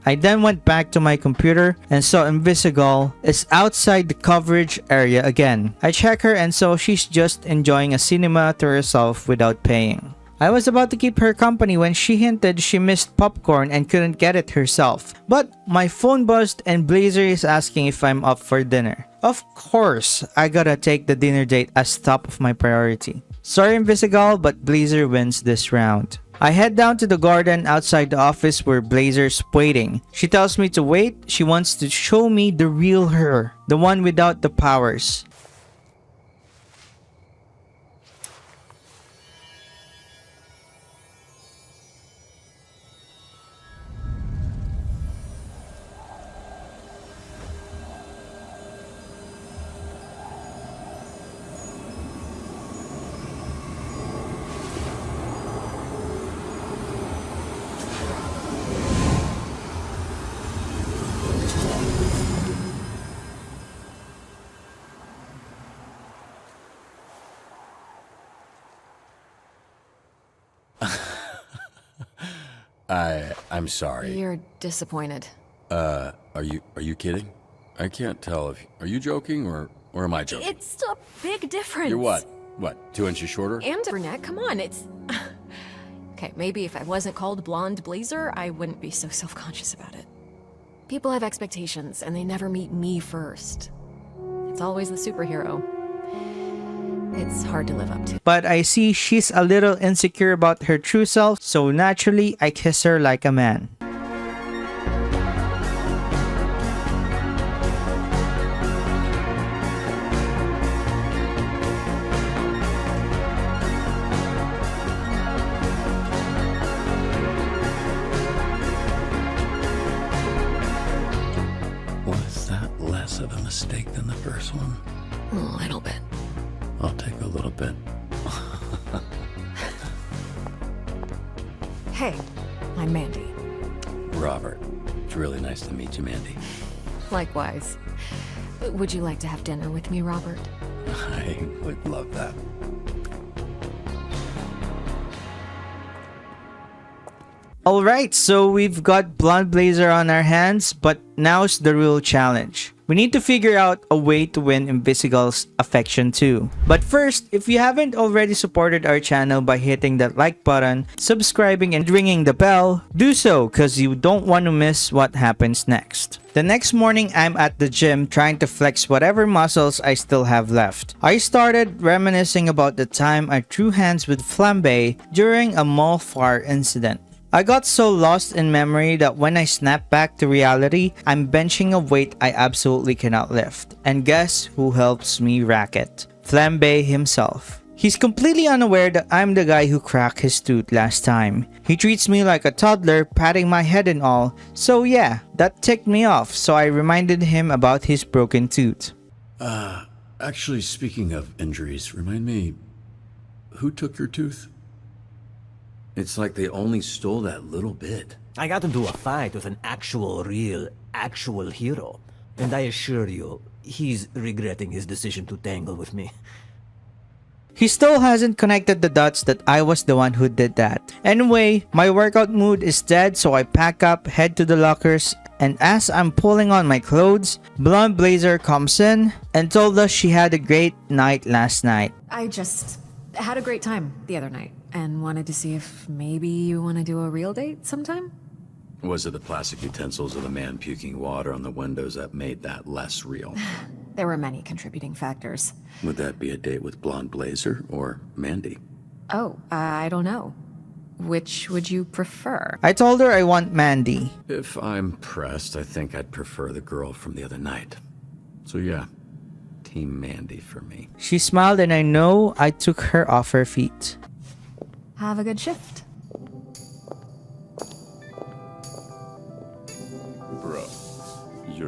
S4: I then went back to my computer and saw Invisigal is outside the coverage area again. I check her and saw she's just enjoying a cinema to herself without paying. I was about to keep her company when she hinted she missed popcorn and couldn't get it herself. But my phone buzzed and Blazer is asking if I'm up for dinner. Of course, I gotta take the dinner date as top of my priority. Sorry Invisigal, but Blazer wins this round. I head down to the garden outside the office where Blazer's waiting. She tells me to wait. She wants to show me the real her, the one without the powers.
S3: I'm sorry.
S1: You're disappointed.
S3: Are you kidding? I can't tell if... Are you joking or am I joking?
S1: It's a big difference.
S3: You're what? What, 2 inches shorter?
S1: And brunette, come on, it's... Okay, maybe if I wasn't called Blonde Blazer, I wouldn't be so self-conscious about it. People have expectations, and they never meet me first. It's always the superhero. It's hard to live up to.
S4: But I see she's a little insecure about her true self, so naturally I kiss her like a man.
S3: Was that less of a mistake than the first one?
S1: A little bit.
S3: I'll take a little bit.
S1: Hey, I'm Mandy.
S3: Robert. It's really nice to meet you, Mandy.
S1: Likewise. Would you like to have dinner with me, Robert?
S3: I would love that.
S4: Alright, so we've got Blonde Blazer on our hands, but now's the real challenge. We need to figure out a way to win Invisigal's affection too. But first, if you haven't already supported our channel by hitting that like button, subscribing and ringing the bell, do so cause you don't want to miss what happens next. The next morning, I'm at the gym trying to flex whatever muscles I still have left. I started reminiscing about the time I threw hands with Flambe during a mall fire incident. I got so lost in memory that when I snap back to reality, I'm benching a weight I absolutely cannot lift. And guess who helps me rack it? Flambe himself. He's completely unaware that I'm the guy who cracked his tooth last time. He treats me like a toddler, patting my head and all. So yeah, that ticked me off, so I reminded him about his broken tooth.
S3: Actually, speaking of injuries, remind me, who took your tooth? It's like they only stole that little bit.
S7: I got into a fight with an actual hero. And I assure you, he's regretting his decision to tangle with me.
S4: He still hasn't connected the dots that I was the one who did that. Anyway, my workout mood is dead, so I pack up, head to the lockers, and as I'm pulling on my clothes, Blonde Blazer comes in and told us she had a great night last night.
S1: I just had a great time the other night and wanted to see if maybe you want to do a real date sometime?
S3: Was it the plastic utensils or the man puking water on the windows that made that less real?
S1: There were many contributing factors.
S3: Would that be a date with Blonde Blazer or Mandy?
S1: Oh, I don't know. Which would you prefer?
S4: I told her I want Mandy.
S3: If I'm pressed, I think I'd prefer the girl from the other night. So yeah, Team Mandy for me.
S4: She smiled and I know I took her off her feet.
S1: Have a good shift.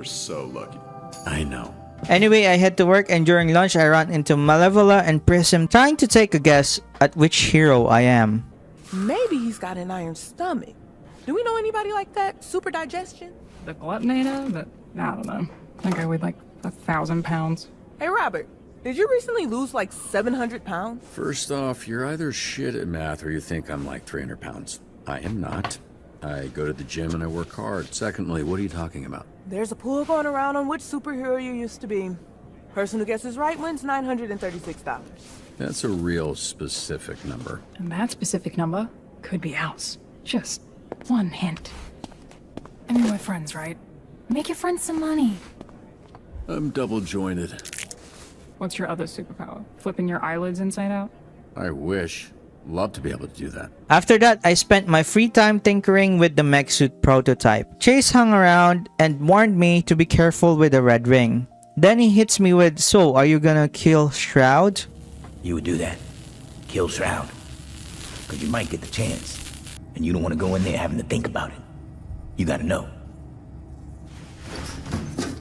S12: You're so lucky.
S3: I know.
S4: Anyway, I head to work, and during lunch I run into Malevola and Prism trying to take a guess at which hero I am.
S13: Maybe he's got an iron stomach. Do we know anybody like that? Super digestion?
S16: The Glutonator? But I don't know. I think I weighed like 1,000 pounds.
S13: Hey, Robert, did you recently lose like 700 pounds?
S3: First off, you're either shit at math or you think I'm like 300 pounds. I am not. I go to the gym and I work hard. Secondly, what are you talking about?
S13: There's a pool going around on which superhero you used to be. Person who guesses right wins $936.
S3: That's a real specific number.
S16: And that specific number could be ours. Just one hint. I mean, we're friends, right? Make your friends some money.
S3: I'm double jointed.
S16: What's your other superpower? Flipping your eyelids inside out?
S3: I wish. Love to be able to do that.
S4: After that, I spent my free time tinkering with the mech suit prototype. Chase hung around and warned me to be careful with the red ring. Then he hits me with, "So, are you gonna kill Shroud?"
S7: You would do that. Kill Shroud. Because you might get the chance. And you don't want to go in there having to think about it. You gotta know.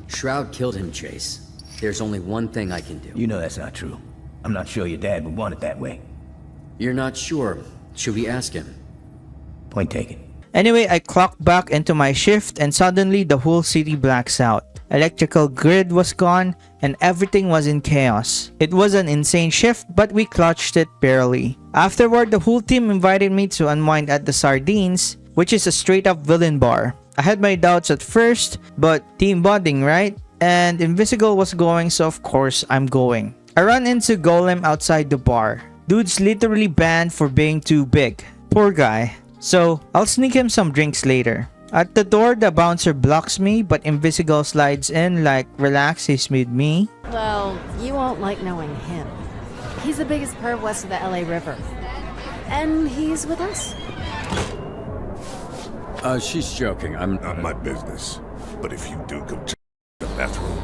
S17: Shroud killed him, Chase. There's only one thing I can do.
S7: You know that's not true. I'm not sure your dad would want it that way.
S17: You're not sure. Should we ask him?
S7: Point taken.
S4: Anyway, I clocked back into my shift and suddenly the whole city blacks out. Electrical grid was gone and everything was in chaos. It was an insane shift, but we clutched it barely. Afterward, the whole team invited me to unwind at the Sardines, which is a straight up villain bar. I had my doubts at first, but team bonding, right? And Invisigal was going, so of course I'm going. I run into Golem outside the bar. Dude's literally banned for being too big. Poor guy. So, I'll sneak him some drinks later. At the door, the bouncer blocks me, but Invisigal slides in like, relax, he's with me.
S2: Well, you won't like knowing him. He's the biggest perv west of the LA River. And he's with us.
S3: She's joking. I'm
S9: not my business. But if you do go to the bathroom,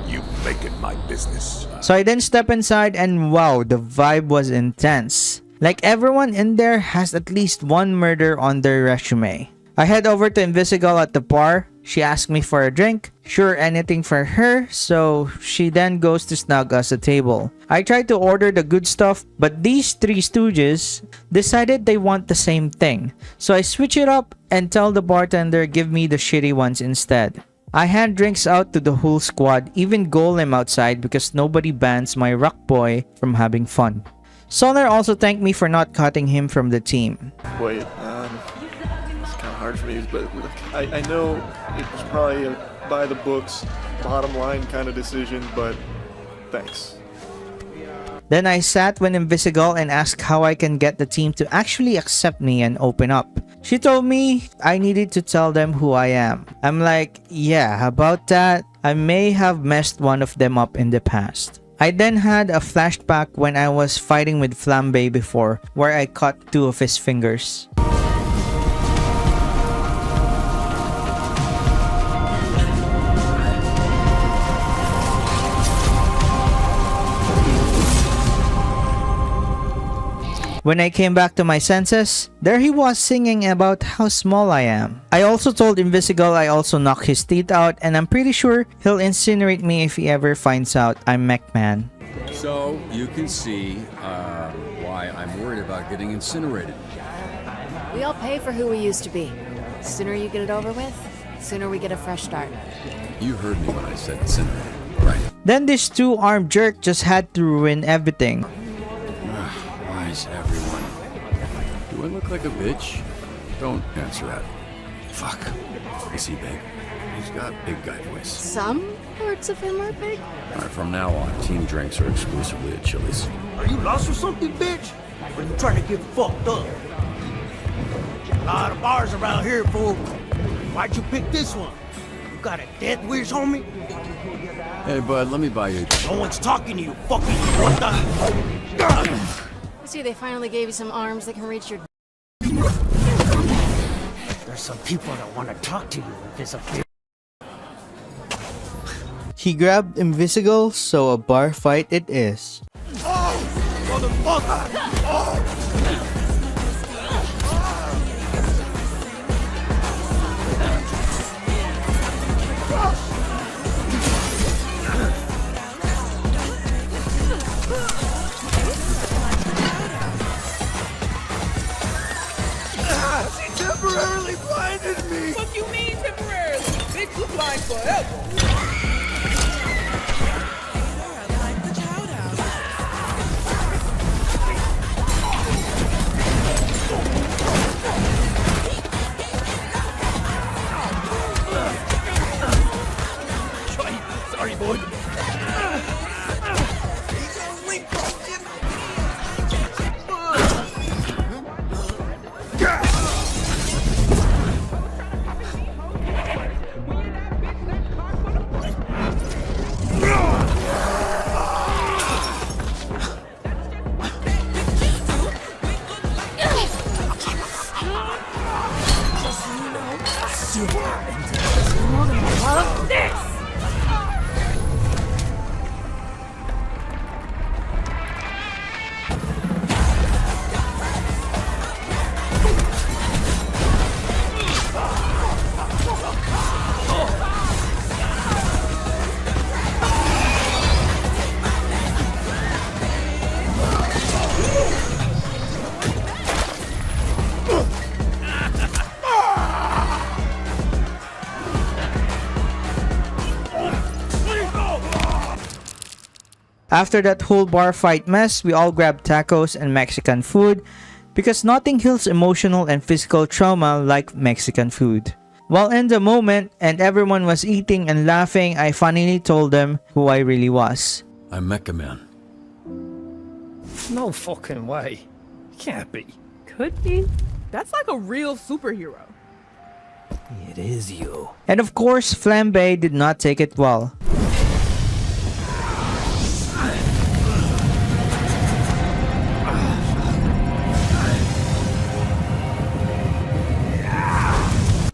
S9: you make it my business.
S4: So I then step inside and wow, the vibe was intense. Like everyone in there has at least one murder on their resume. I head over to Invisigal at the bar. She asks me for a drink. Sure, anything for her. So she then goes to snug us a table. I try to order the good stuff, but these three stooges decided they want the same thing. So I switch it up and tell the bartender give me the shitty ones instead. I hand drinks out to the whole squad, even Golem outside because nobody bans my rock boy from having fun. Solar also thanked me for not cutting him from the team.
S12: Wait, it's kind of hard for me, but I know it was probably a by the books, bottom line kind of decision, but thanks.
S4: Then I sat with Invisigal and asked how I can get the team to actually accept me and open up. She told me I needed to tell them who I am. I'm like, yeah, about that, I may have messed one of them up in the past. I then had a flashback when I was fighting with Flambe before, where I cut 2 of his fingers. When I came back to my senses, there he was singing about how small I am. I also told Invisigal I also knocked his teeth out, and I'm pretty sure he'll incinerate me if he ever finds out I'm Mech Man.
S3: So, you can see why I'm worried about getting incinerated.
S2: We all pay for who we used to be. Sooner you get it over with, sooner we get a fresh start.
S3: You heard me when I said incinerated, right?
S4: Then this 2-armed jerk just had to ruin everything.
S3: Why is everyone... Do I look like a bitch? Don't answer that. Fuck. Is he big? He's got big guy voice.
S2: Some parts of him are big.
S3: Alright, from now on, team drinks are exclusively at Chili's.
S7: Are you lost or something, bitch? Or you trying to get fucked up? A lot of bars around here, fool. Why'd you pick this one? You got a death wish, homie?
S3: Hey, bud, let me buy you...
S7: No one's talking to you, fucking... What the...
S2: I see they finally gave you some arms that can reach your...
S7: There's some people that want to talk to you, Invisible.
S4: He grabbed Invisigal, so a bar fight it is.
S7: Oh! Motherfucker! Oh!
S13: line forever.
S7: Sorry, boy.
S16: Love this!
S4: After that whole bar fight mess, we all grabbed tacos and Mexican food because nothing heals emotional and physical trauma like Mexican food. While in the moment and everyone was eating and laughing, I finally told them who I really was.
S3: I'm Mecha Man.
S6: No fucking way. Can't be.
S13: Could be. That's like a real superhero.
S6: It is you.
S4: And of course, Flambe did not take it well.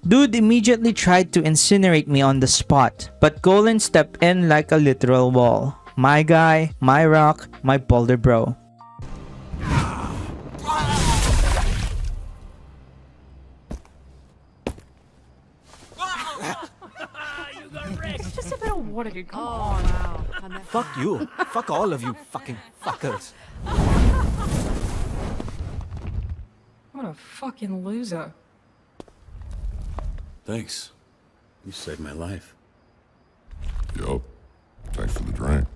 S4: Dude immediately tried to incinerate me on the spot, but Golan stepped in like a literal wall. My guy, my rock, my boulder bro.
S16: Just a bit of water, dude. Come on. Wow.
S6: Fuck you. Fuck all of you fucking fuckers.
S16: What a fucking loser.
S3: Thanks. You saved my life.
S11: Yup. Thanks for the drink.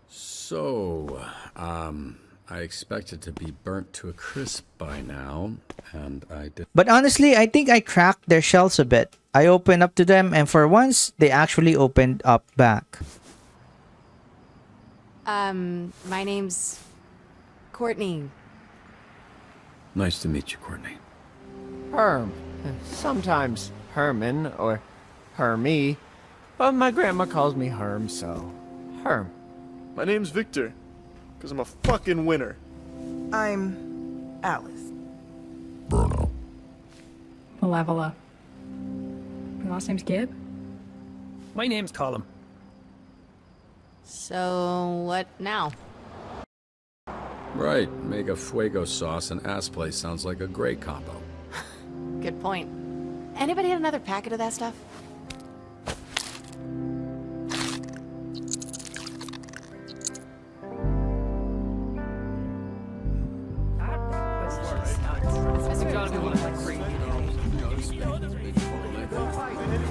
S3: So, I expected to be burnt to a crisp by now, and I did.
S4: But honestly, I think I cracked their shells a bit. I opened up to them, and for once, they actually opened up back.
S2: My name's Courtney.
S3: Nice to meet you, Courtney.
S8: Herm. Sometimes Herman or Hermie, but my grandma calls me Herm, so Herm.
S12: My name's Victor, because I'm a fucking winner.
S13: I'm Alice.
S11: Bruno.
S16: Malevola. Your last name's Gibb?
S6: My name's Colin.
S2: So, what now?
S3: Right, make a fuego sauce and ass play sounds like a great combo.
S2: Good point. Anybody had another packet of that stuff?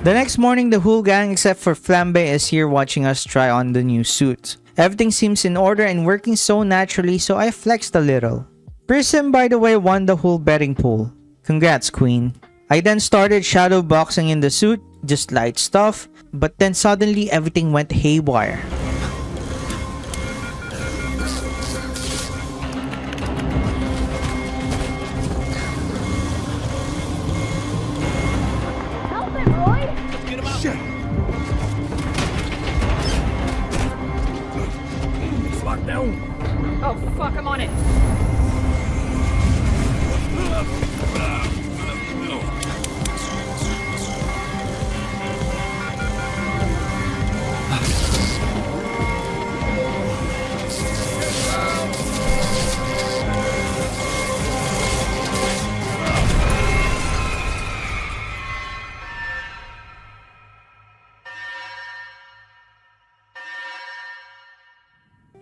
S4: The next morning, the whole gang except for Flambe is here watching us try on the new suit. Everything seems in order and working so naturally, so I flexed a little. Prism, by the way, won the whole betting pool. Congrats, Queen. I then started shadow boxing in the suit, just light stuff, but then suddenly everything went haywire.
S10: Help it, Roy!
S7: Get him out. Shit. He's locked down.
S16: Oh, fuck, I'm on it.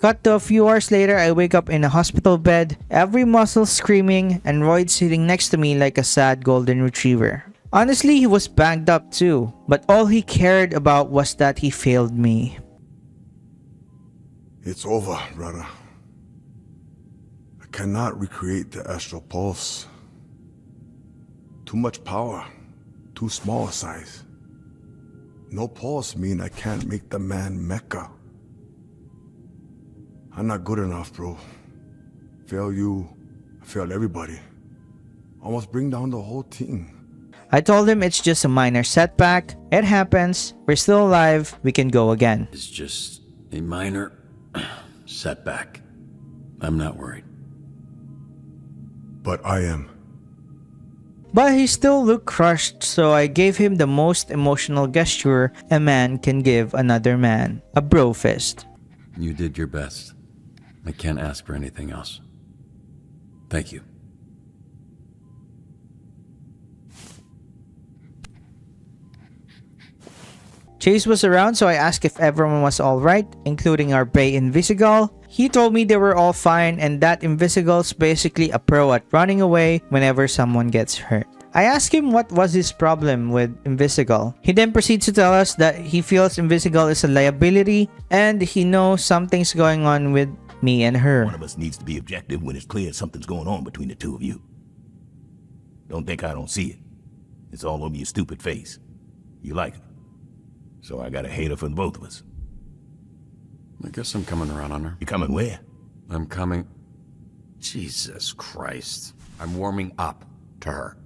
S4: Cut to a few hours later, I wake up in a hospital bed, every muscle screaming, and Royd sitting next to me like a sad golden retriever. Honestly, he was banged up too, but all he cared about was that he failed me.
S14: It's over, brother. I cannot recreate the astral pulse. Too much power, too small a size. No pulse mean I can't make the man mecha. I'm not good enough, bro. Fail you, I failed everybody. Almost bring down the whole team.
S4: I told him it's just a minor setback. It happens. We're still alive. We can go again.
S3: It's just a minor setback. I'm not worried.
S14: But I am.
S4: But he still looked crushed, so I gave him the most emotional gesture a man can give another man. A bro fist.
S3: You did your best. I can't ask for anything else. Thank you.
S4: Chase was around, so I asked if everyone was alright, including our Bay Invisigal. He told me they were all fine and that Invisigal's basically a pro at running away whenever someone gets hurt. I asked him what was his problem with Invisigal. He then proceeds to tell us that he feels Invisigal is a liability and he knows something's going on with me and her.
S9: One of us needs to be objective when it's clear something's going on between the two of you. Don't think I don't see it. It's all over your stupid face. You like it. So I got a hater for the both of us.
S3: I guess I'm coming around on her.
S9: You coming where?
S3: I'm coming... Jesus Christ. I'm warming up to her.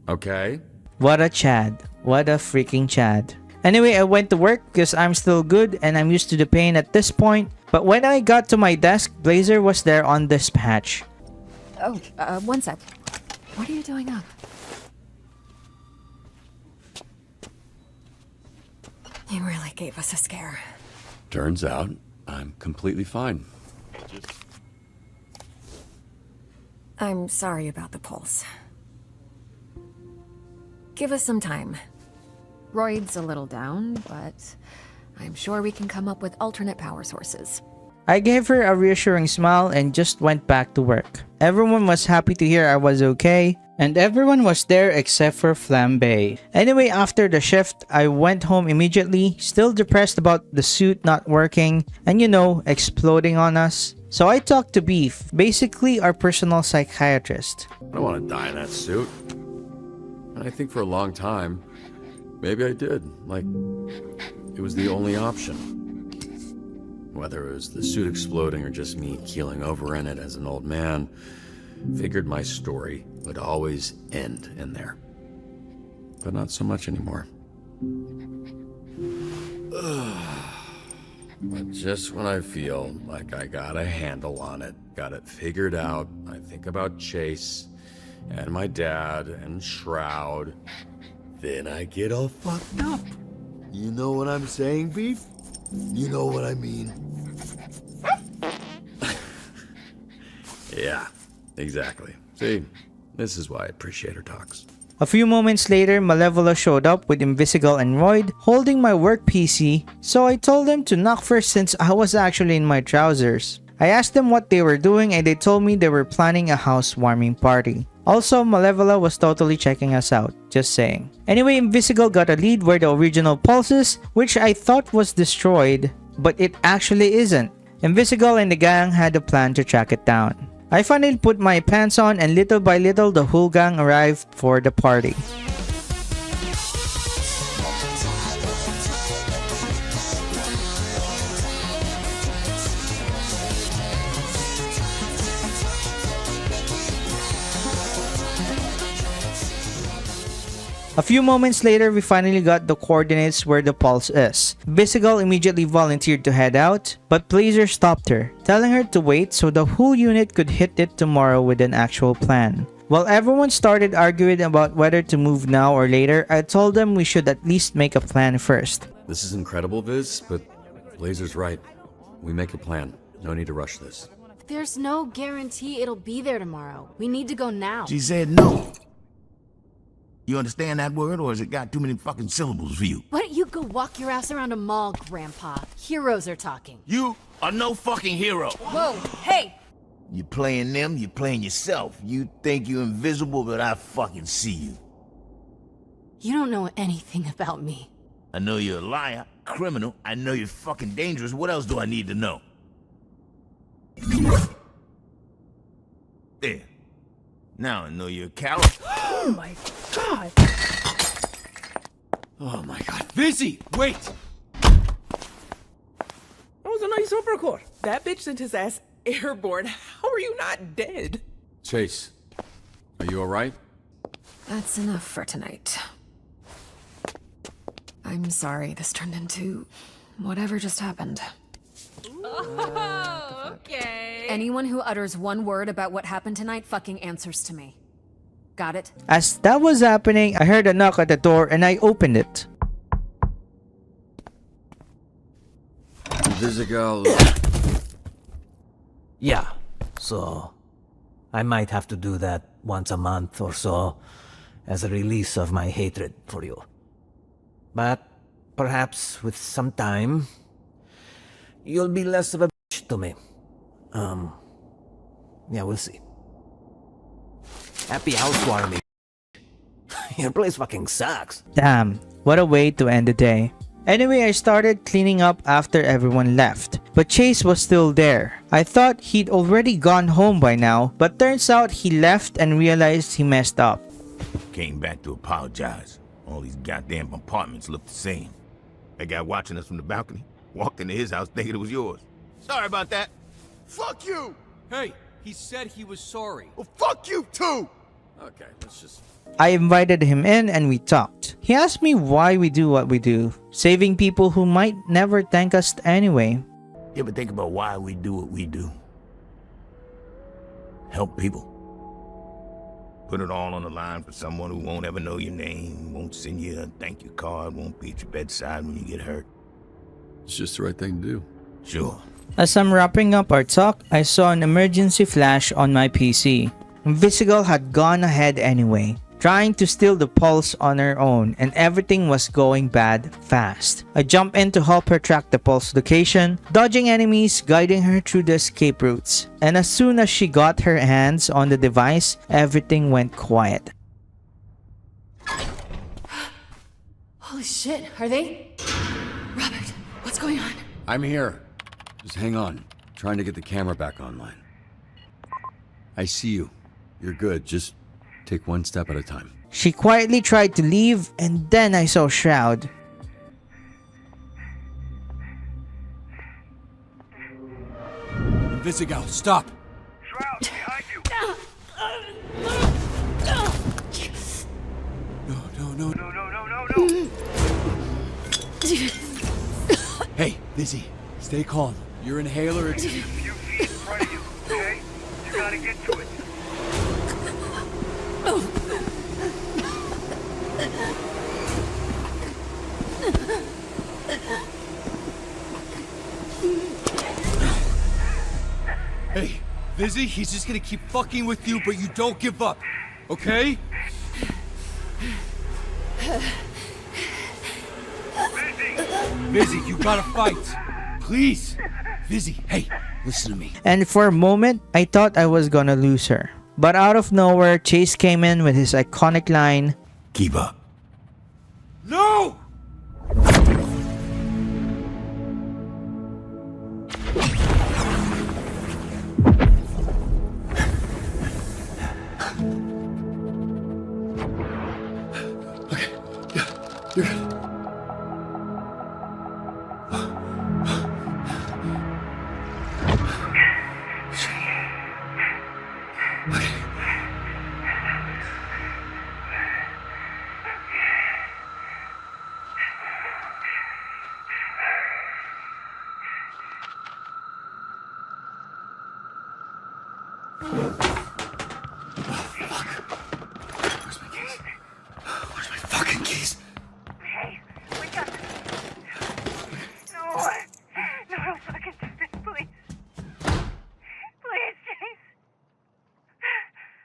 S3: Okay?
S4: What a Chad. What a freaking Chad. Anyway, I went to work because I'm still good and I'm used to the pain at this point. But when I got to my desk, Blazer was there on dispatch.
S1: Oh, one sec. What are you doing up? You really gave us a scare.
S3: Turns out, I'm completely fine.
S1: I'm sorry about the pulse. Give us some time. Royd's a little down, but I'm sure we can come up with alternate power sources.
S4: I gave her a reassuring smile and just went back to work. Everyone was happy to hear I was okay, and everyone was there except for Flambe. Anyway, after the shift, I went home immediately, still depressed about the suit not working and exploding on us. So I talked to Beef, basically our personal psychiatrist.
S3: I don't want to die in that suit. And I think for a long time, maybe I did. Like, it was the only option. Whether it was the suit exploding or just me keeling over in it as an old man, figured my story would always end in there. But not so much anymore. But just when I feel like I got a handle on it, got it figured out, I think about Chase and my dad and Shroud, then I get all fucked up. You know what I'm saying, Beef? You know what I mean? Yeah, exactly. See, this is why I appreciate her talks.
S4: A few moments later, Malevola showed up with Invisigal and Royd holding my work PC, so I told them to knock first since I was actually in my trousers. I asked them what they were doing and they told me they were planning a housewarming party. Also, Malevola was totally checking us out, just saying. Anyway, Invisigal got a lead where the original pulse is, which I thought was destroyed, but it actually isn't. Invisigal and the gang had a plan to track it down. I finally put my pants on and little by little the whole gang arrived for the party. A few moments later, we finally got the coordinates where the pulse is. Invisigal immediately volunteered to head out, but Blazer stopped her, telling her to wait so the whole unit could hit it tomorrow with an actual plan. While everyone started arguing about whether to move now or later, I told them we should at least make a plan first.
S3: This is incredible, Viz, but Blazer's right. We make a plan. No need to rush this.
S2: There's no guarantee it'll be there tomorrow. We need to go now.
S9: She said no. You understand that word, or has it got too many fucking syllables for you?
S2: Why don't you go walk your ass around a mall, Grandpa? Heroes are talking.
S9: You are no fucking hero.
S2: Whoa, hey!
S9: You playing them, you playing yourself. You think you're invisible, but I fucking see you.
S2: You don't know anything about me.
S9: I know you're a liar, criminal. I know you're fucking dangerous. What else do I need to know? There. Now I know you're a coward.
S13: Oh my god!
S5: Oh my god. Visi, wait!
S13: That was a nice uppercut. That bitch sent his ass airborne. How are you not dead?
S3: Chase, are you alright?
S1: That's enough for tonight. I'm sorry this turned into whatever just happened.
S18: Oh, okay.
S1: Anyone who utters one word about what happened tonight fucking answers to me. Got it?
S4: As that was happening, I heard a knock at the door and I opened it.
S3: Invisigal.
S6: Yeah, so I might have to do that once a month or so as a release of my hatred for you. But perhaps with some time, you'll be less of a bitch to me. Yeah, we'll see. Happy housewarming. Your place fucking sucks.
S4: Damn, what a way to end the day. Anyway, I started cleaning up after everyone left, but Chase was still there. I thought he'd already gone home by now, but turns out he left and realized he messed up.
S9: Came back to apologize. All these goddamn apartments look the same. That guy watching us from the balcony walked into his house thinking it was yours. Sorry about that.
S5: Fuck you! Hey, he said he was sorry.
S9: Well, fuck you too!
S3: Okay, let's just...
S4: I invited him in and we talked. He asked me why we do what we do, saving people who might never thank us anyway.
S9: You ever think about why we do what we do? Help people. Put it all on the line for someone who won't ever know your name, won't send you a thank you card, won't be at your bedside when you get hurt.
S3: It's just the right thing to do.
S9: Sure.
S4: As I'm wrapping up our talk, I saw an emergency flash on my PC. Invisigal had gone ahead anyway, trying to steal the pulse on her own, and everything was going bad fast. I jumped in to help her track the pulse location, dodging enemies, guiding her through the escape routes. And as soon as she got her hands on the device, everything went quiet.
S2: Holy shit, are they? Robert, what's going on?
S3: I'm here. Just hang on. Trying to get the camera back online. I see you. You're good. Just take one step at a time.
S4: She quietly tried to leave, and then I saw Shroud.
S5: Invisigal, stop!
S15: Shroud, behind you! No.
S5: Hey, Visi, stay calm. Your inhaler...
S15: A few feet in front of you, okay? You gotta get to it.
S5: Hey, Visi, he's just gonna keep fucking with you, but you don't give up, okay? Visi, you gotta fight. Please. Visi, hey, listen to me.
S4: And for a moment, I thought I was gonna lose her. But out of nowhere, Chase came in with his iconic line,
S9: "Keep up."
S5: No! Okay, yeah, you're good.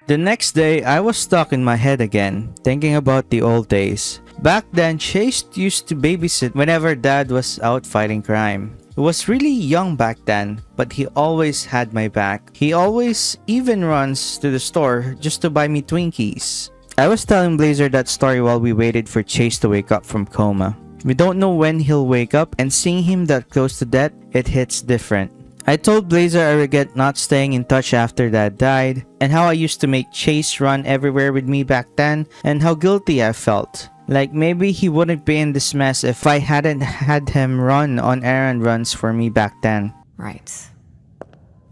S4: The next day, I was stuck in my head again, thinking about the old days. Back then, Chase used to babysit whenever Dad was out fighting crime. He was really young back then, but he always had my back. He always even runs to the store just to buy me Twinkies. I was telling Blazer that story while we waited for Chase to wake up from coma. We don't know when he'll wake up, and seeing him that close to death, it hits different. I told Blazer I regret not staying in touch after Dad died, and how I used to make Chase run everywhere with me back then, and how guilty I felt. Like maybe he wouldn't be in this mess if I hadn't had him run on errand runs for me back then.
S1: Right.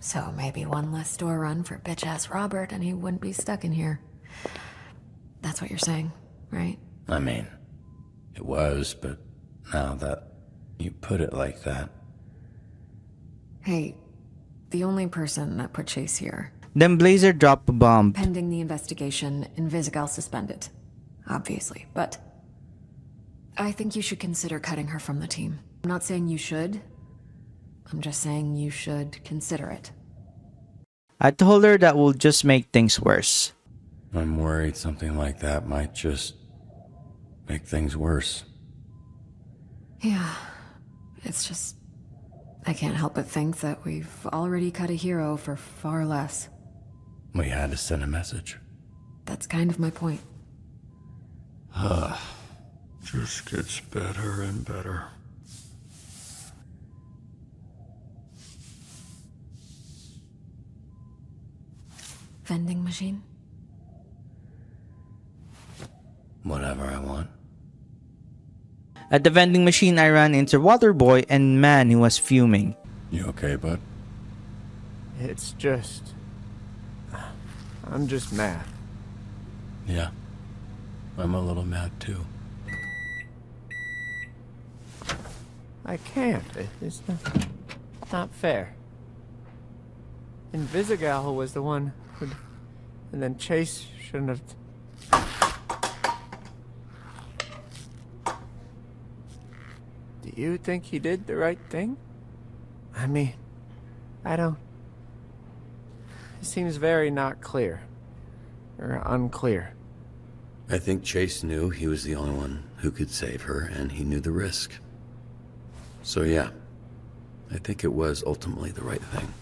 S1: So maybe one less store run for bitch-ass Robert and he wouldn't be stuck in here. That's what you're saying, right?
S3: I mean, it was, but now that you put it like that...
S1: Hey, the only person that put Chase here.
S4: Then Blazer dropped a bomb.
S1: Pending the investigation, Invisigal suspended. Obviously, but... I think you should consider cutting her from the team. I'm not saying you should. I'm just saying you should consider it.
S4: I told her that will just make things worse.
S3: I'm worried something like that might just make things worse.
S1: Yeah, it's just... I can't help but think that we've already cut a hero for far less.
S3: We had to send a message.
S1: That's kind of my point.
S3: Just gets better and better.
S1: Vending machine?
S3: Whatever I want.
S4: At the vending machine, I ran into Waterboy and Man who was fuming.
S3: You okay, bud?
S8: It's just... I'm just mad.
S3: Yeah. I'm a little mad too.
S8: I can't. It's not fair. Invisigal was the one who... And then Chase shouldn't have... Do you think he did the right thing? I mean, I don't... It seems very not clear. Or unclear.
S3: I think Chase knew he was the only one who could save her, and he knew the risk. So yeah, I think it was ultimately the right thing.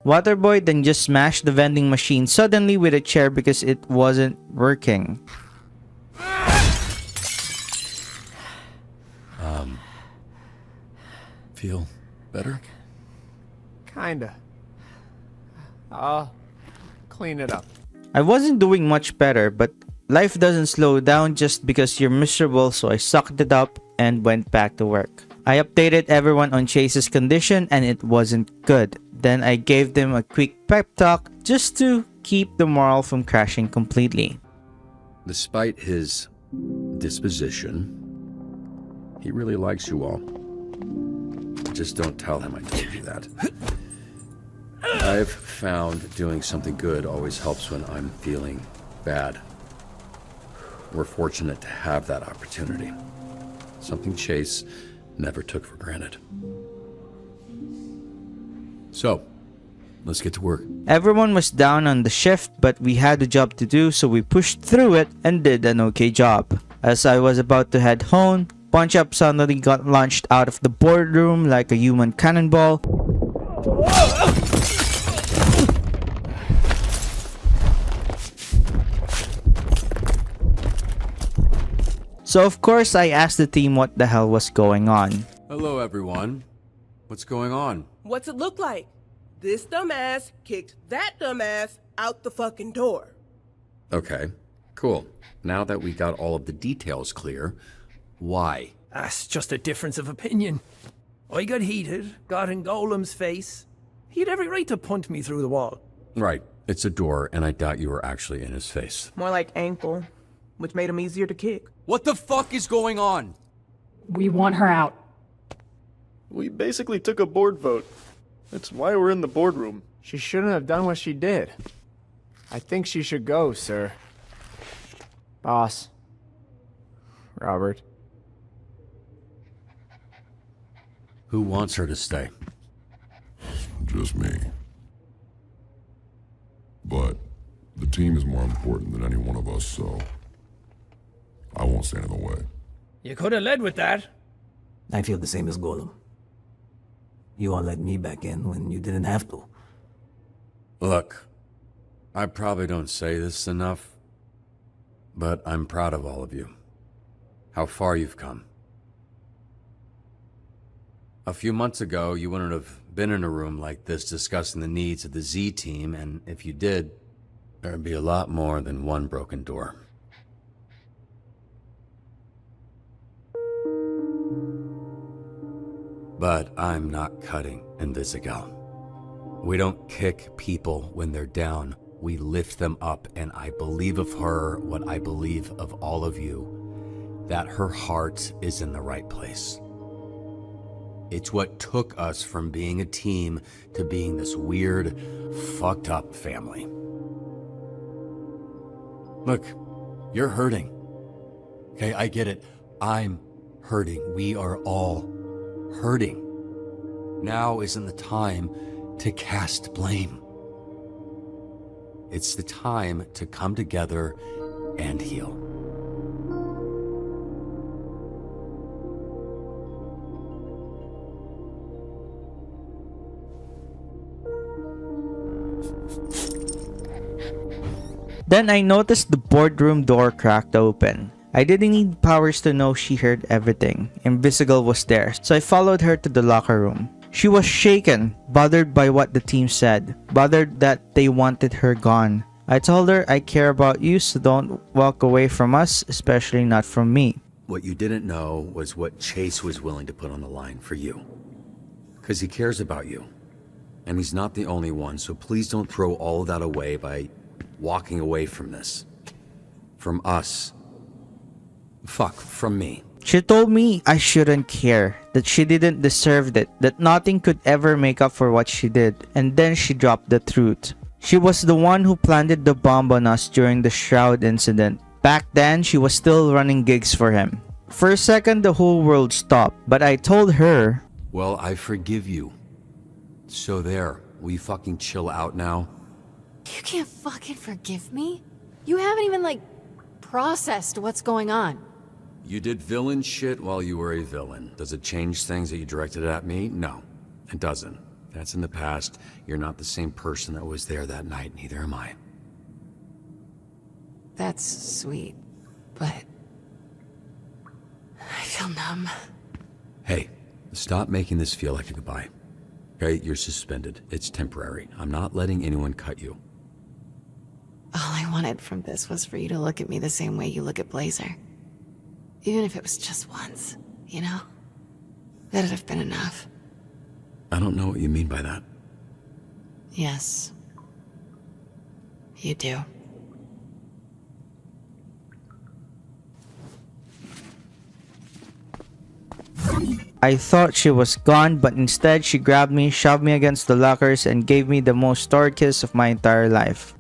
S4: Waterboy then just smashed the vending machine suddenly with a chair because it wasn't working.
S3: Feel better?
S8: Kinda. I'll clean it up.
S4: I wasn't doing much better, but life doesn't slow down just because you're miserable, so I sucked it up and went back to work. I updated everyone on Chase's condition and it wasn't good. Then I gave them a quick pep talk just to keep the morale from crashing completely.
S3: Despite his disposition, he really likes you all. Just don't tell him I told you that. I've found doing something good always helps when I'm feeling bad. We're fortunate to have that opportunity. Something Chase never took for granted. So, let's get to work.
S4: Everyone was down on the shift, but we had a job to do, so we pushed through it and did an okay job. As I was about to head home, Punch-Up suddenly got launched out of the boardroom like a human cannonball. So of course I asked the team what the hell was going on.
S3: Hello everyone. What's going on?
S13: What's it look like? This dumbass kicked that dumbass out the fucking door.
S3: Okay, cool. Now that we got all of the details clear, why?
S6: That's just a difference of opinion. I got heated, got in Golem's face. He had every right to punt me through the wall.
S3: Right, it's a door, and I doubt you were actually in his face.
S13: More like ankle, which made him easier to kick.
S5: What the fuck is going on?
S16: We want her out.
S12: We basically took a board vote. That's why we're in the boardroom.
S8: She shouldn't have done what she did. I think she should go, sir. Boss. Robert.
S3: Who wants her to stay?
S11: Just me. But the team is more important than any one of us, so I won't stand in the way.
S6: You could have led with that. I feel the same as Golem. You all let me back in when you didn't have to.
S3: Look, I probably don't say this enough, But I'm proud of all of you. How far you've come. A few months ago, you wouldn't have been in a room like this discussing the needs of the Z team, and if you did, there'd be a lot more than one broken door. But I'm not cutting Invisigal. We don't kick people when they're down. We lift them up, and I believe of her what I believe of all of you, that her heart is in the right place. It's what took us from being a team to being this weird, fucked up family. Look, you're hurting. Okay, I get it. I'm hurting. We are all hurting. Now isn't the time to cast blame. It's the time to come together and heal.
S4: Then I noticed the boardroom door cracked open. I didn't need powers to know she heard everything. Invisigal was there, so I followed her to the locker room. She was shaken, bothered by what the team said, bothered that they wanted her gone. I told her I care about you, so don't walk away from us, especially not from me.
S3: What you didn't know was what Chase was willing to put on the line for you. Because he cares about you. And he's not the only one, so please don't throw all of that away by walking away from this. From us. Fuck, from me.
S4: She told me I shouldn't care, that she didn't deserve it, that nothing could ever make up for what she did, and then she dropped the truth. She was the one who planted the bomb on us during the Shroud incident. Back then, she was still running gigs for him. For a second, the whole world stopped, but I told her,
S3: well, I forgive you. So there, will you fucking chill out now?
S2: You can't fucking forgive me? You haven't even, processed what's going on.
S3: You did villain shit while you were a villain. Does it change things that you directed at me? No, it doesn't. That's in the past. You're not the same person that was there that night, neither am I.
S2: That's sweet, but I feel numb.
S3: Hey, stop making this feel like a goodbye. Okay, you're suspended. It's temporary. I'm not letting anyone cut you.
S2: All I wanted from this was for you to look at me the same way you look at Blazer. Even if it was just once, you know? That'd have been enough.
S3: I don't know what you mean by that.
S2: Yes. You do.
S4: I thought she was gone, but instead she grabbed me, shoved me against the lockers, and gave me the most torrid kiss of my entire life.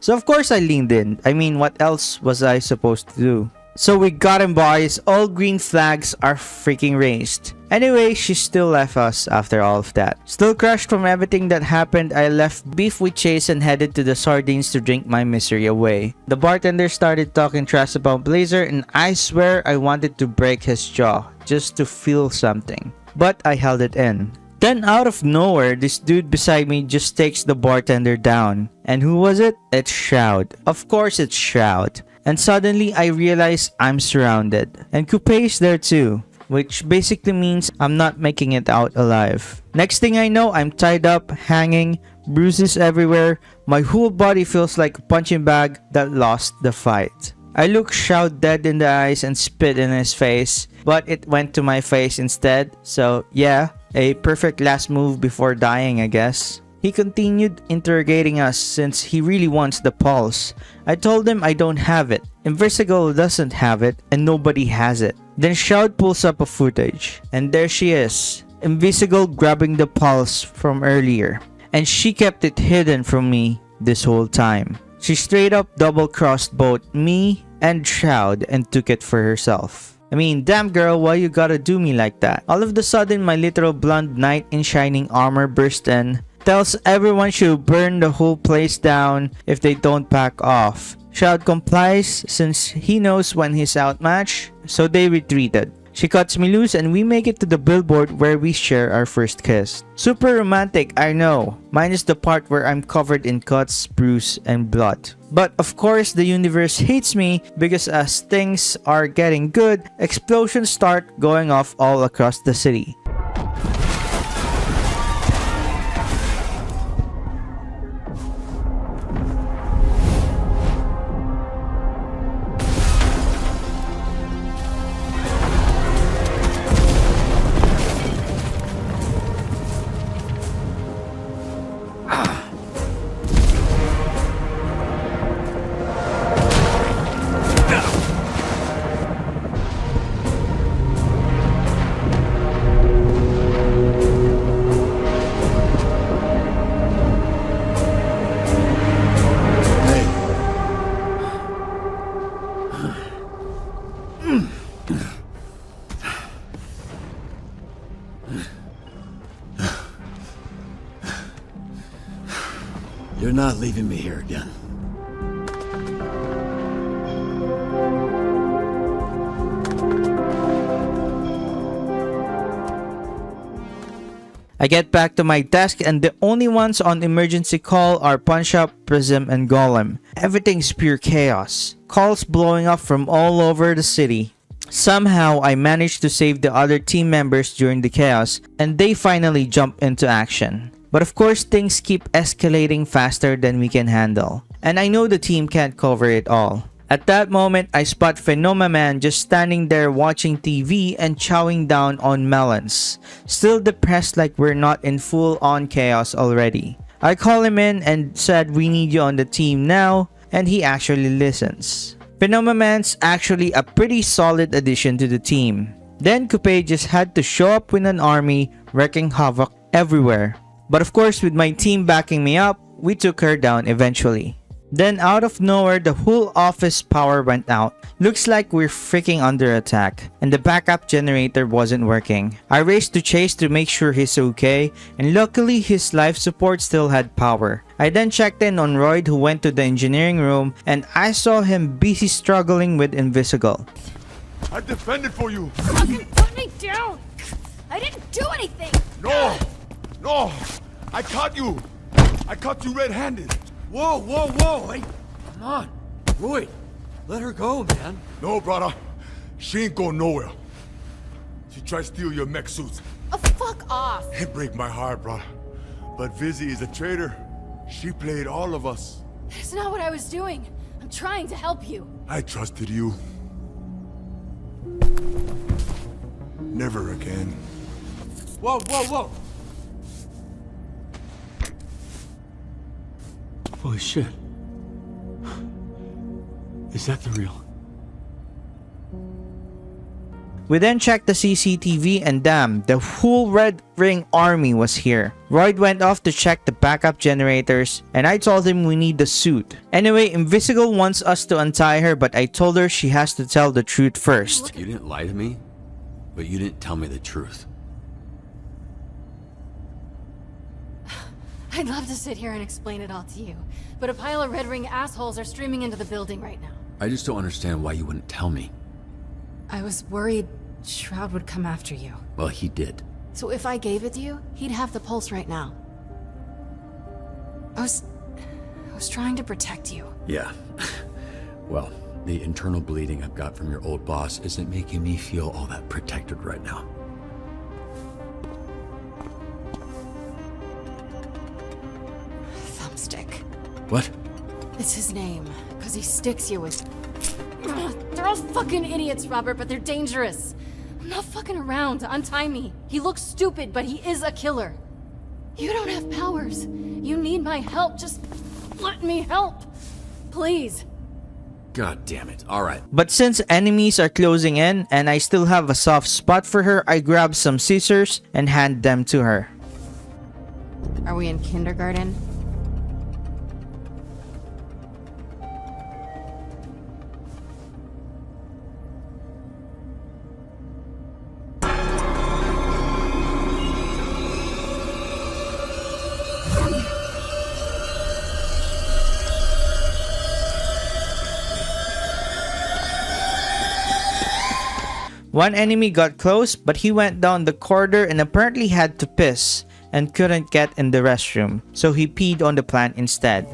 S4: So of course I leaned in. I mean, what else was I supposed to do? So we got him, boys. All green flags are freaking raised. Anyway, she still left us after all of that. Still crushed from everything that happened, I left beef with Chase and headed to the sardines to drink my misery away. The bartender started talking trash about Blazer, and I swear I wanted to break his jaw just to feel something. But I held it in. Then out of nowhere, this dude beside me just takes the bartender down. And who was it? It's Shroud. Of course it's Shroud. And suddenly I realize I'm surrounded. And Coupe's there too, which basically means I'm not making it out alive. Next thing I know, I'm tied up, hanging, bruises everywhere. My whole body feels like a punching bag that lost the fight. I look Shroud dead in the eyes and spit in his face, but it went to my face instead. So yeah, a perfect last move before dying, I guess. He continued interrogating us since he really wants the pulse. I told him I don't have it. Invisigal doesn't have it, and nobody has it. Then Shroud pulls up a footage, and there she is. Invisigal grabbing the pulse from earlier. And she kept it hidden from me this whole time. She straight up double-crossed both me and Shroud and took it for herself. I mean, damn girl, why you gotta do me like that? All of a sudden, my literal blonde knight in shining armor burst in, tells everyone she'll burn the whole place down if they don't back off. Shroud complies since he knows when he's outmatched, so they retreated. She cuts me loose and we make it to the billboard where we share our first kiss. Super romantic, I know, minus the part where I'm covered in cuts, bruise, and blood. But of course, the universe hates me because as things are getting good, explosions start going off all across the city.
S3: You're not leaving me here again.
S4: I get back to my desk and the only ones on emergency call are Punch-Up, Prism, and Golem. Everything's pure chaos. Calls blowing up from all over the city. Somehow, I managed to save the other team members during the chaos and they finally jump into action. But of course, things keep escalating faster than we can handle. And I know the team can't cover it all. At that moment, I spot Phenomenon just standing there watching TV and chowing down on melons. Still depressed like we're not in full-on chaos already. I call him in and said we need you on the team now, and he actually listens. Phenomenon's actually a pretty solid addition to the team. Then Coupe just had to show up with an army wreaking havoc everywhere. But of course, with my team backing me up, we took her down eventually. Then out of nowhere, the whole office power went out. Looks like we're freaking under attack, and the backup generator wasn't working. I raced to Chase to make sure he's okay, and luckily his life support still had power. I then checked in on Royd, who went to the engineering room, and I saw him busy struggling with Invisigal.
S14: I defended for you.
S2: Fucking put me down! I didn't do anything!
S14: No! No! I caught you! I caught you red-handed!
S5: Whoa, whoa, whoa! Hey, come on. Roy, let her go, man.
S14: No, brother. She ain't going nowhere. She tried to steal your mech suits.
S2: Oh, fuck off!
S14: It break my heart, brother. But Visi is a traitor. She played all of us.
S2: That's not what I was doing. I'm trying to help you.
S14: I trusted you. Never again.
S5: Whoa, whoa, whoa! Holy shit. Is that the real?
S4: We then checked the CCTV and damn, the whole Red Ring army was here. Royd went off to check the backup generators and I told him we need the suit. Anyway, Invisigal wants us to untie her, but I told her she has to tell the truth first.
S3: You didn't lie to me, but you didn't tell me the truth.
S2: I'd love to sit here and explain it all to you, but a pile of Red Ring assholes are streaming into the building right now.
S3: I just don't understand why you wouldn't tell me.
S2: I was worried Shroud would come after you.
S3: Well, he did.
S2: So if I gave it to you, he'd have the pulse right now. I was trying to protect you.
S3: Yeah. Well, the internal bleeding I've got from your old boss isn't making me feel all that protected right now.
S2: Thumbstick.
S3: What?
S2: It's his name, because he sticks you with... They're all fucking idiots, Robert, but they're dangerous. I'm not fucking around to untie me. He looks stupid, but he is a killer. You don't have powers. You need my help. Just let me help. Please.
S3: God damn it. Alright.
S4: But since enemies are closing in and I still have a soft spot for her, I grab some scissors and hand them to her.
S2: Are we in kindergarten?
S4: One enemy got close, but he went down the corridor and apparently had to piss and couldn't get in the restroom, so he peed on the plant instead.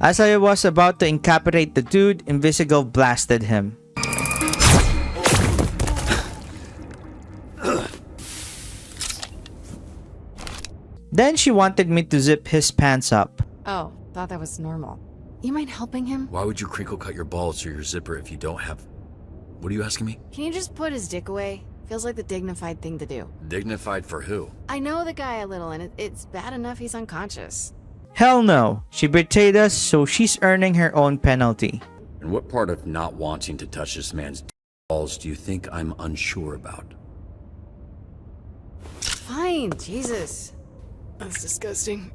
S4: As I was about to incapacitate the dude, Invisigal blasted him. Then she wanted me to zip his pants up.
S2: Oh, thought that was normal. You mind helping him?
S5: Why would you crinkle cut your balls or your zipper if you don't have... What are you asking me?
S2: Can you just put his dick away? Feels like the dignified thing to do.
S5: Dignified for who?
S2: I know the guy a little, and it's bad enough he's unconscious.
S4: Hell no. She betrayed us, so she's earning her own penalty.
S5: And what part of not wanting to touch this man's balls do you think I'm unsure about?
S2: Fine, Jesus. That's disgusting.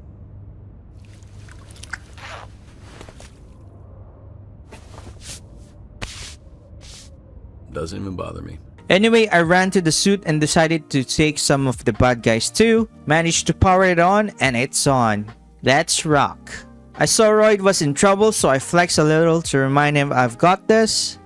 S5: Doesn't even bother me.
S4: Anyway, I ran to the suit and decided to take some of the bad guys too. Managed to power it on, and it's on. Let's rock. I saw Royd was in trouble, so I flexed a little to remind him I've got this.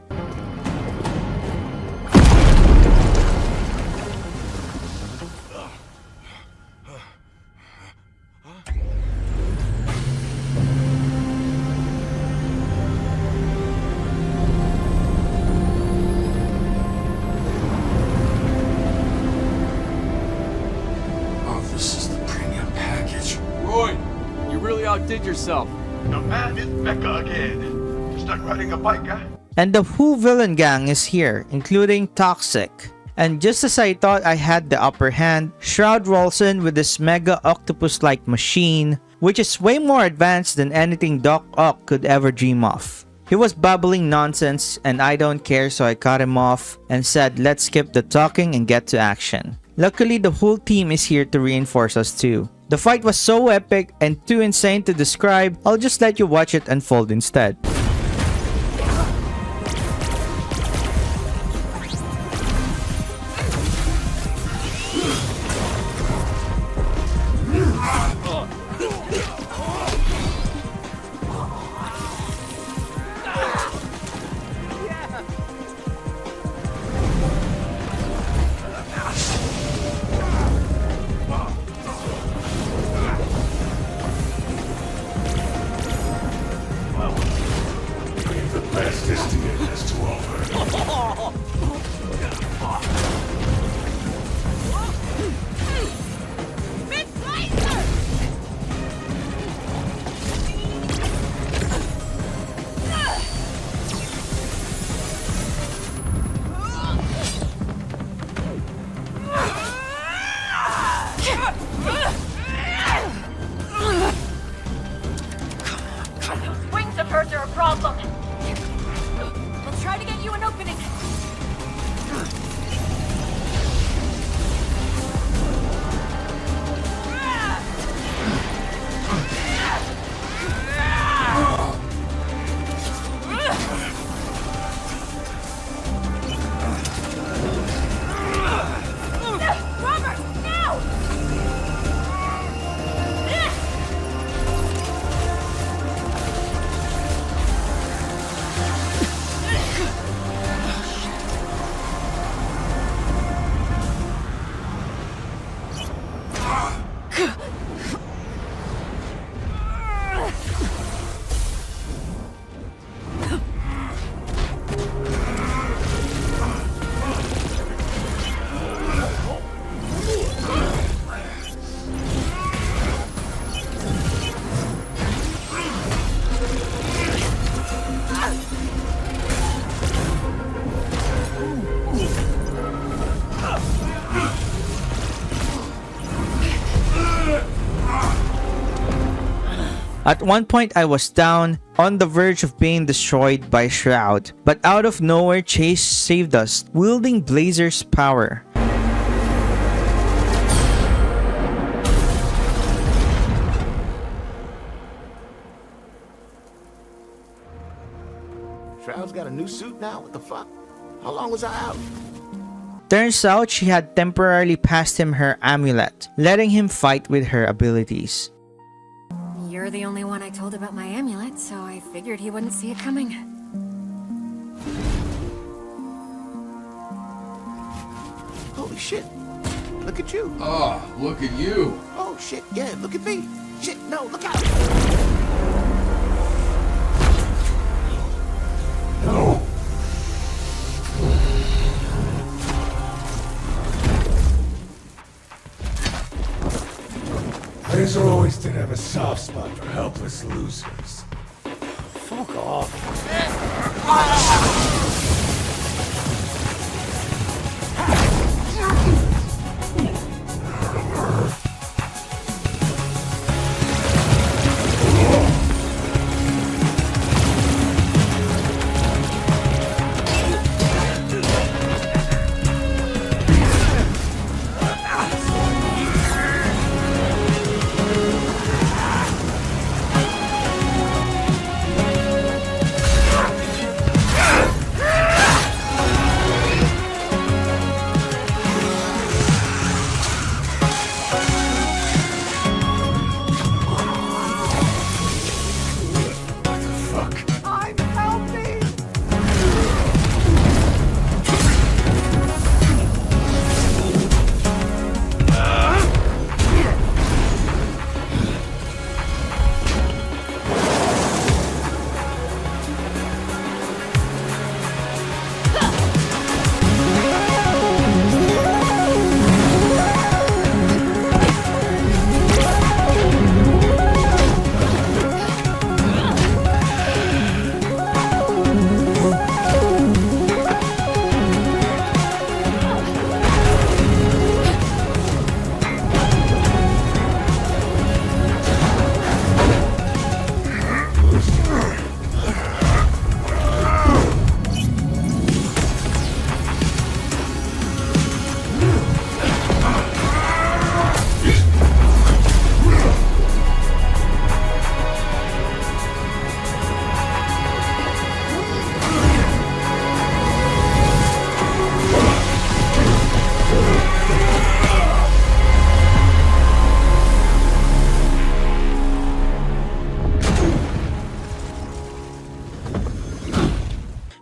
S18: Outdid yourself.
S14: The man is Mecca again. Stuck riding a bike, huh?
S4: And the whole villain gang is here, including Toxic. And just as I thought I had the upper hand, Shroud rolls in with this mega octopus-like machine, which is way more advanced than anything Doc Ock could ever dream of. He was babbling nonsense, and I don't care, so I cut him off and said let's skip the talking and get to action. Luckily, the whole team is here to reinforce us too. The fight was so epic and too insane to describe, I'll just let you watch it unfold instead.
S19: Wings of hers are a problem. We'll try to get you an opening.
S4: At one point I was down, on the verge of being destroyed by Shroud, but out of nowhere Chase saved us, wielding Blazer's power.
S9: Shroud's got a new suit now? What the fuck? How long was I out?
S4: Turns out she had temporarily passed him her amulet, letting him fight with her abilities.
S1: You're the only one I told about my amulet, so I figured he wouldn't see it coming.
S7: Holy shit. Look at you.
S18: Oh, look at you.
S7: Oh shit, yeah, look at me. Shit, no, look out.
S14: No. Blazer always did have a soft spot for helpless losers.
S7: Fuck off.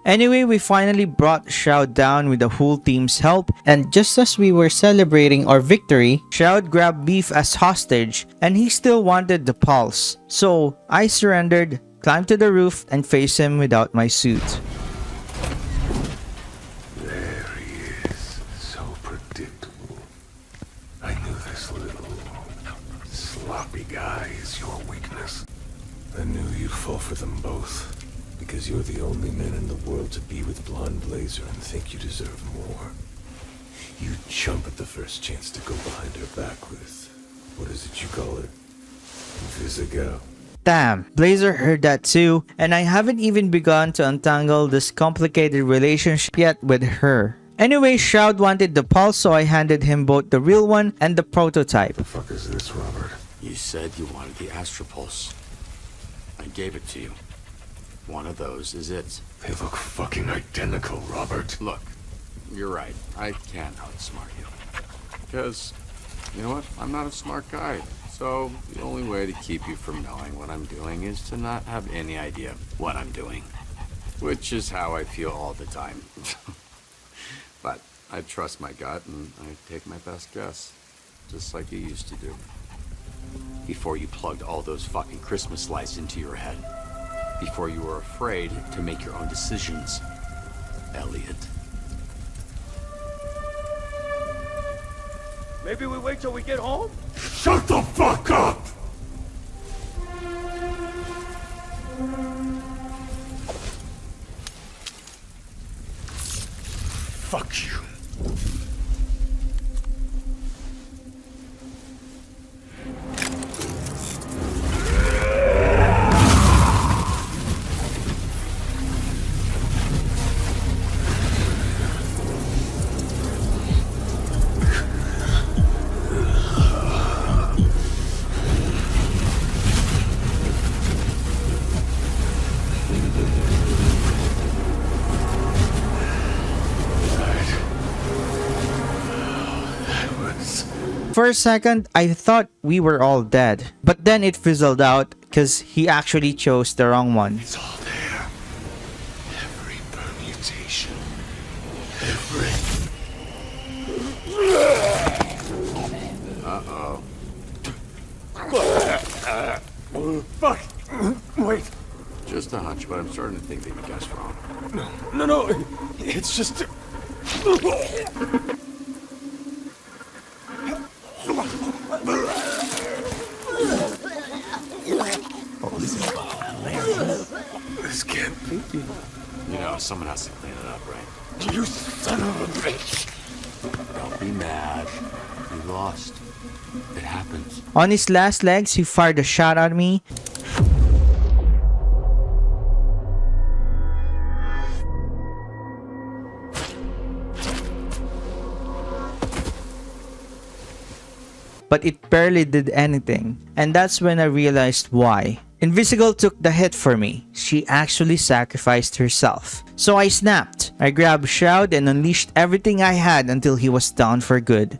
S4: Anyway, we finally brought Shroud down with the whole team's help, and just as we were celebrating our victory, Shroud grabbed Beef as hostage, and he still wanted the pulse. So, I surrendered, climbed to the roof, and faced him without my suit.
S14: There he is. So predictable. I knew this little sloppy guy is your weakness. I knew you'd fall for them both. Because you're the only man in the world to be with Blond Blazer and think you deserve more. You jump at the first chance to go behind her back with, what is it you call her? Invisigal.
S4: Damn, Blazer heard that too, and I haven't even begun to untangle this complicated relationship yet with her. Anyway, Shroud wanted the pulse, so I handed him both the real one and the prototype.
S14: The fuck is this, Robert?
S5: You said you wanted the Astropulse. I gave it to you. One of those is it.
S14: They look fucking identical, Robert.
S5: Look, you're right. I can't outsmart you. Because, you know what? I'm not a smart guy. So, the only way to keep you from knowing what I'm doing is to not have any idea what I'm doing. Which is how I feel all the time. But I trust my gut and I take my best guess. Just like you used to do. Before you plugged all those fucking Christmas lights into your head. Before you were afraid to make your own decisions, Elliot.
S12: Maybe we wait till we get home?
S14: Shut the fuck up! Fuck you.
S4: For a second, I thought we were all dead, but then it fizzled out because he actually chose the wrong one.
S14: It's all there. Every permutation. Every...
S5: but I'm starting to think that you guessed wrong.
S11: No, it's just...
S9: Oh, this is hilarious.
S11: This can't be.
S5: You know, someone has to clean it up, right?
S11: You son of a bitch.
S5: Don't be mad. You lost. It happens.
S4: On his last legs, he fired a shot at me. But it barely did anything, and that's when I realized why. Invisigal took the hit for me. She actually sacrificed herself. So I snapped. I grabbed Shroud and unleashed everything I had until he was down for good.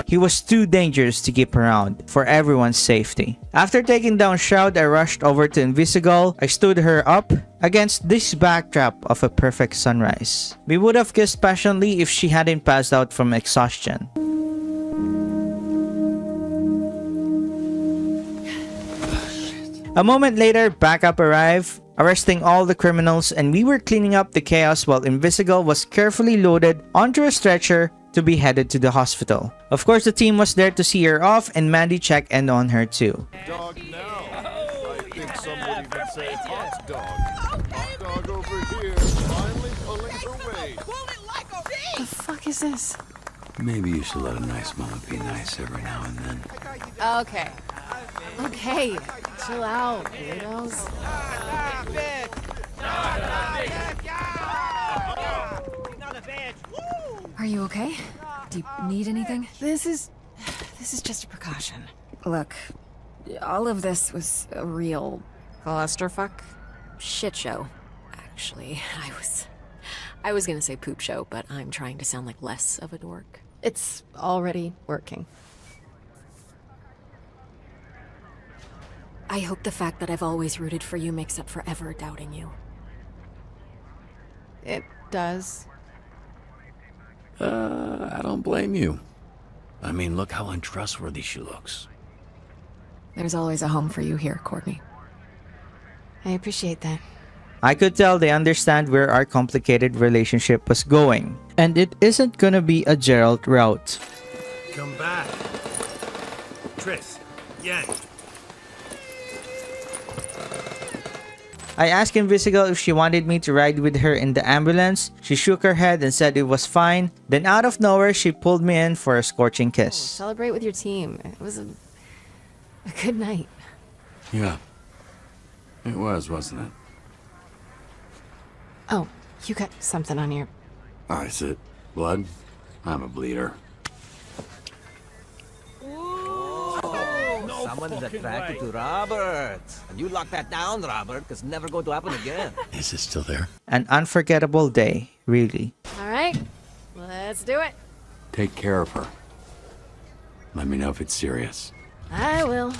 S4: He was too dangerous to keep around for everyone's safety. After taking down Shroud, I rushed over to Invisigal. I stood her up against this backdrop of a perfect sunrise. We would have kissed passionately if she hadn't passed out from exhaustion. A moment later, backup arrived, arresting all the criminals, and we were cleaning up the chaos while Invisigal was carefully loaded onto a stretcher to be headed to the hospital. Of course, the team was there to see her off, and Mandy checked in on her too.
S11: Dog now. I think someone even said hot dog. Hot dog over here, finally pulling her weight.
S2: The fuck is this?
S5: Maybe you should let a nice mama be nice every now and then.
S2: Okay. Okay. Chill out, weirdos.
S1: Are you okay? Do you need anything?
S2: This is just a precaution.
S1: Look, all of this was a real
S2: clusterfuck
S1: shit show. Actually, I was gonna say poop show, but I'm trying to sound like less of a dork.
S2: It's already working.
S1: I hope the fact that I've always rooted for you makes up for ever doubting you.
S2: It does.
S5: I don't blame you. I mean, look how untrustworthy she looks.
S1: There's always a home for you here, Courtney.
S2: I appreciate that.
S4: I could tell they understand where our complicated relationship was going. And it isn't gonna be a Gerald route.
S7: Come back. Tris, Yang.
S4: I asked Invisigal if she wanted me to ride with her in the ambulance. She shook her head and said it was fine. Then out of nowhere, she pulled me in for a scorching kiss.
S2: Celebrate with your team. It was a good night.
S5: Yeah. It was, wasn't it?
S2: Oh, you got something on your...
S5: Is it blood? I'm a bleeder.
S6: Someone is attracted to Robert. And you lock that down, Robert, because it's never going to happen again.
S5: Is it still there?
S4: An unforgettable day, really.
S2: All right, let's do it.
S5: Take care of her. Let me know if it's serious.
S2: I will.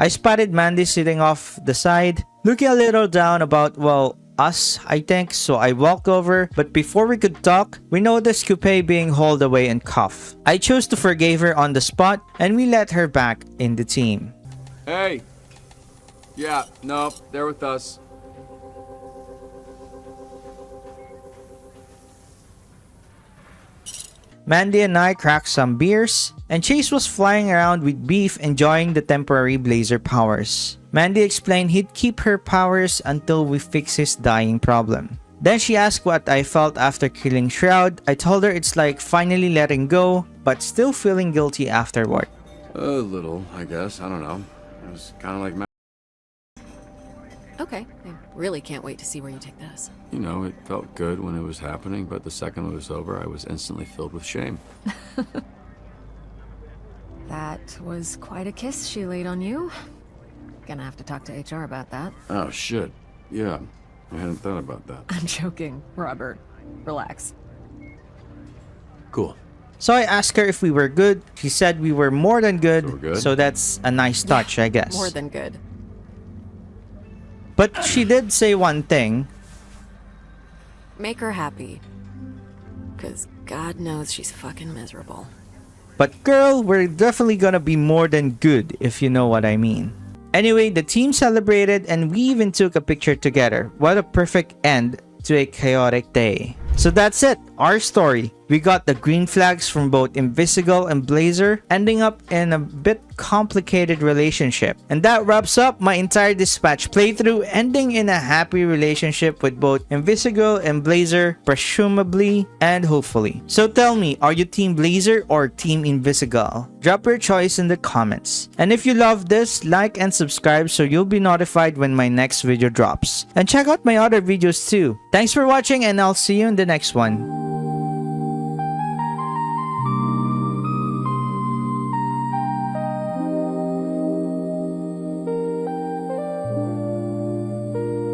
S4: I spotted Mandy sitting off the side, looking a little down about, well, us, I think, so I walked over, but before we could talk, we noticed Coupe being hauled away and cuffed. I chose to forgive her on the spot, and we let her back in the team.
S18: Hey! Yeah, no, they're with us.
S4: Mandy and I cracked some beers, and Chase was flying around with Beef enjoying the temporary Blazer powers. Mandy explained he'd keep her powers until we fix his dying problem. Then she asked what I felt after killing Shroud. I told her it's like finally letting go, but still feeling guilty afterward.
S5: A little, I guess. I don't know. It was kind of like...
S1: Okay, I really can't wait to see where you take this.
S3: You know, it felt good when it was happening, but the second it was over, I was instantly filled with shame.
S1: That was quite a kiss she laid on you. Gonna have to talk to HR about that.
S3: Oh, shit. Yeah, I hadn't thought about that.
S1: I'm joking, Robert. Relax.
S3: Cool.
S4: So I asked her if we were good. She said we were more than good.
S3: So we're good?
S4: So that's a nice touch, I guess.
S1: More than good.
S4: But she did say one thing.
S1: Make her happy. Because God knows she's fucking miserable.
S4: But girl, we're definitely gonna be more than good, if you know what I mean. Anyway, the team celebrated and we even took a picture together. What a perfect end to a chaotic day. So that's it, our story. We got the green flags from both Invisigal and Blazer, ending up in a bit complicated relationship. And that wraps up my entire Dispatch playthrough, ending in a happy relationship with both Invisigal and Blazer, presumably and hopefully. So tell me, are you Team Blazer or Team Invisigal? Drop your choice in the comments. And if you love this, like and subscribe so you'll be notified when my next video drops. And check out my other videos too. Thanks for watching and I'll see you in the next one.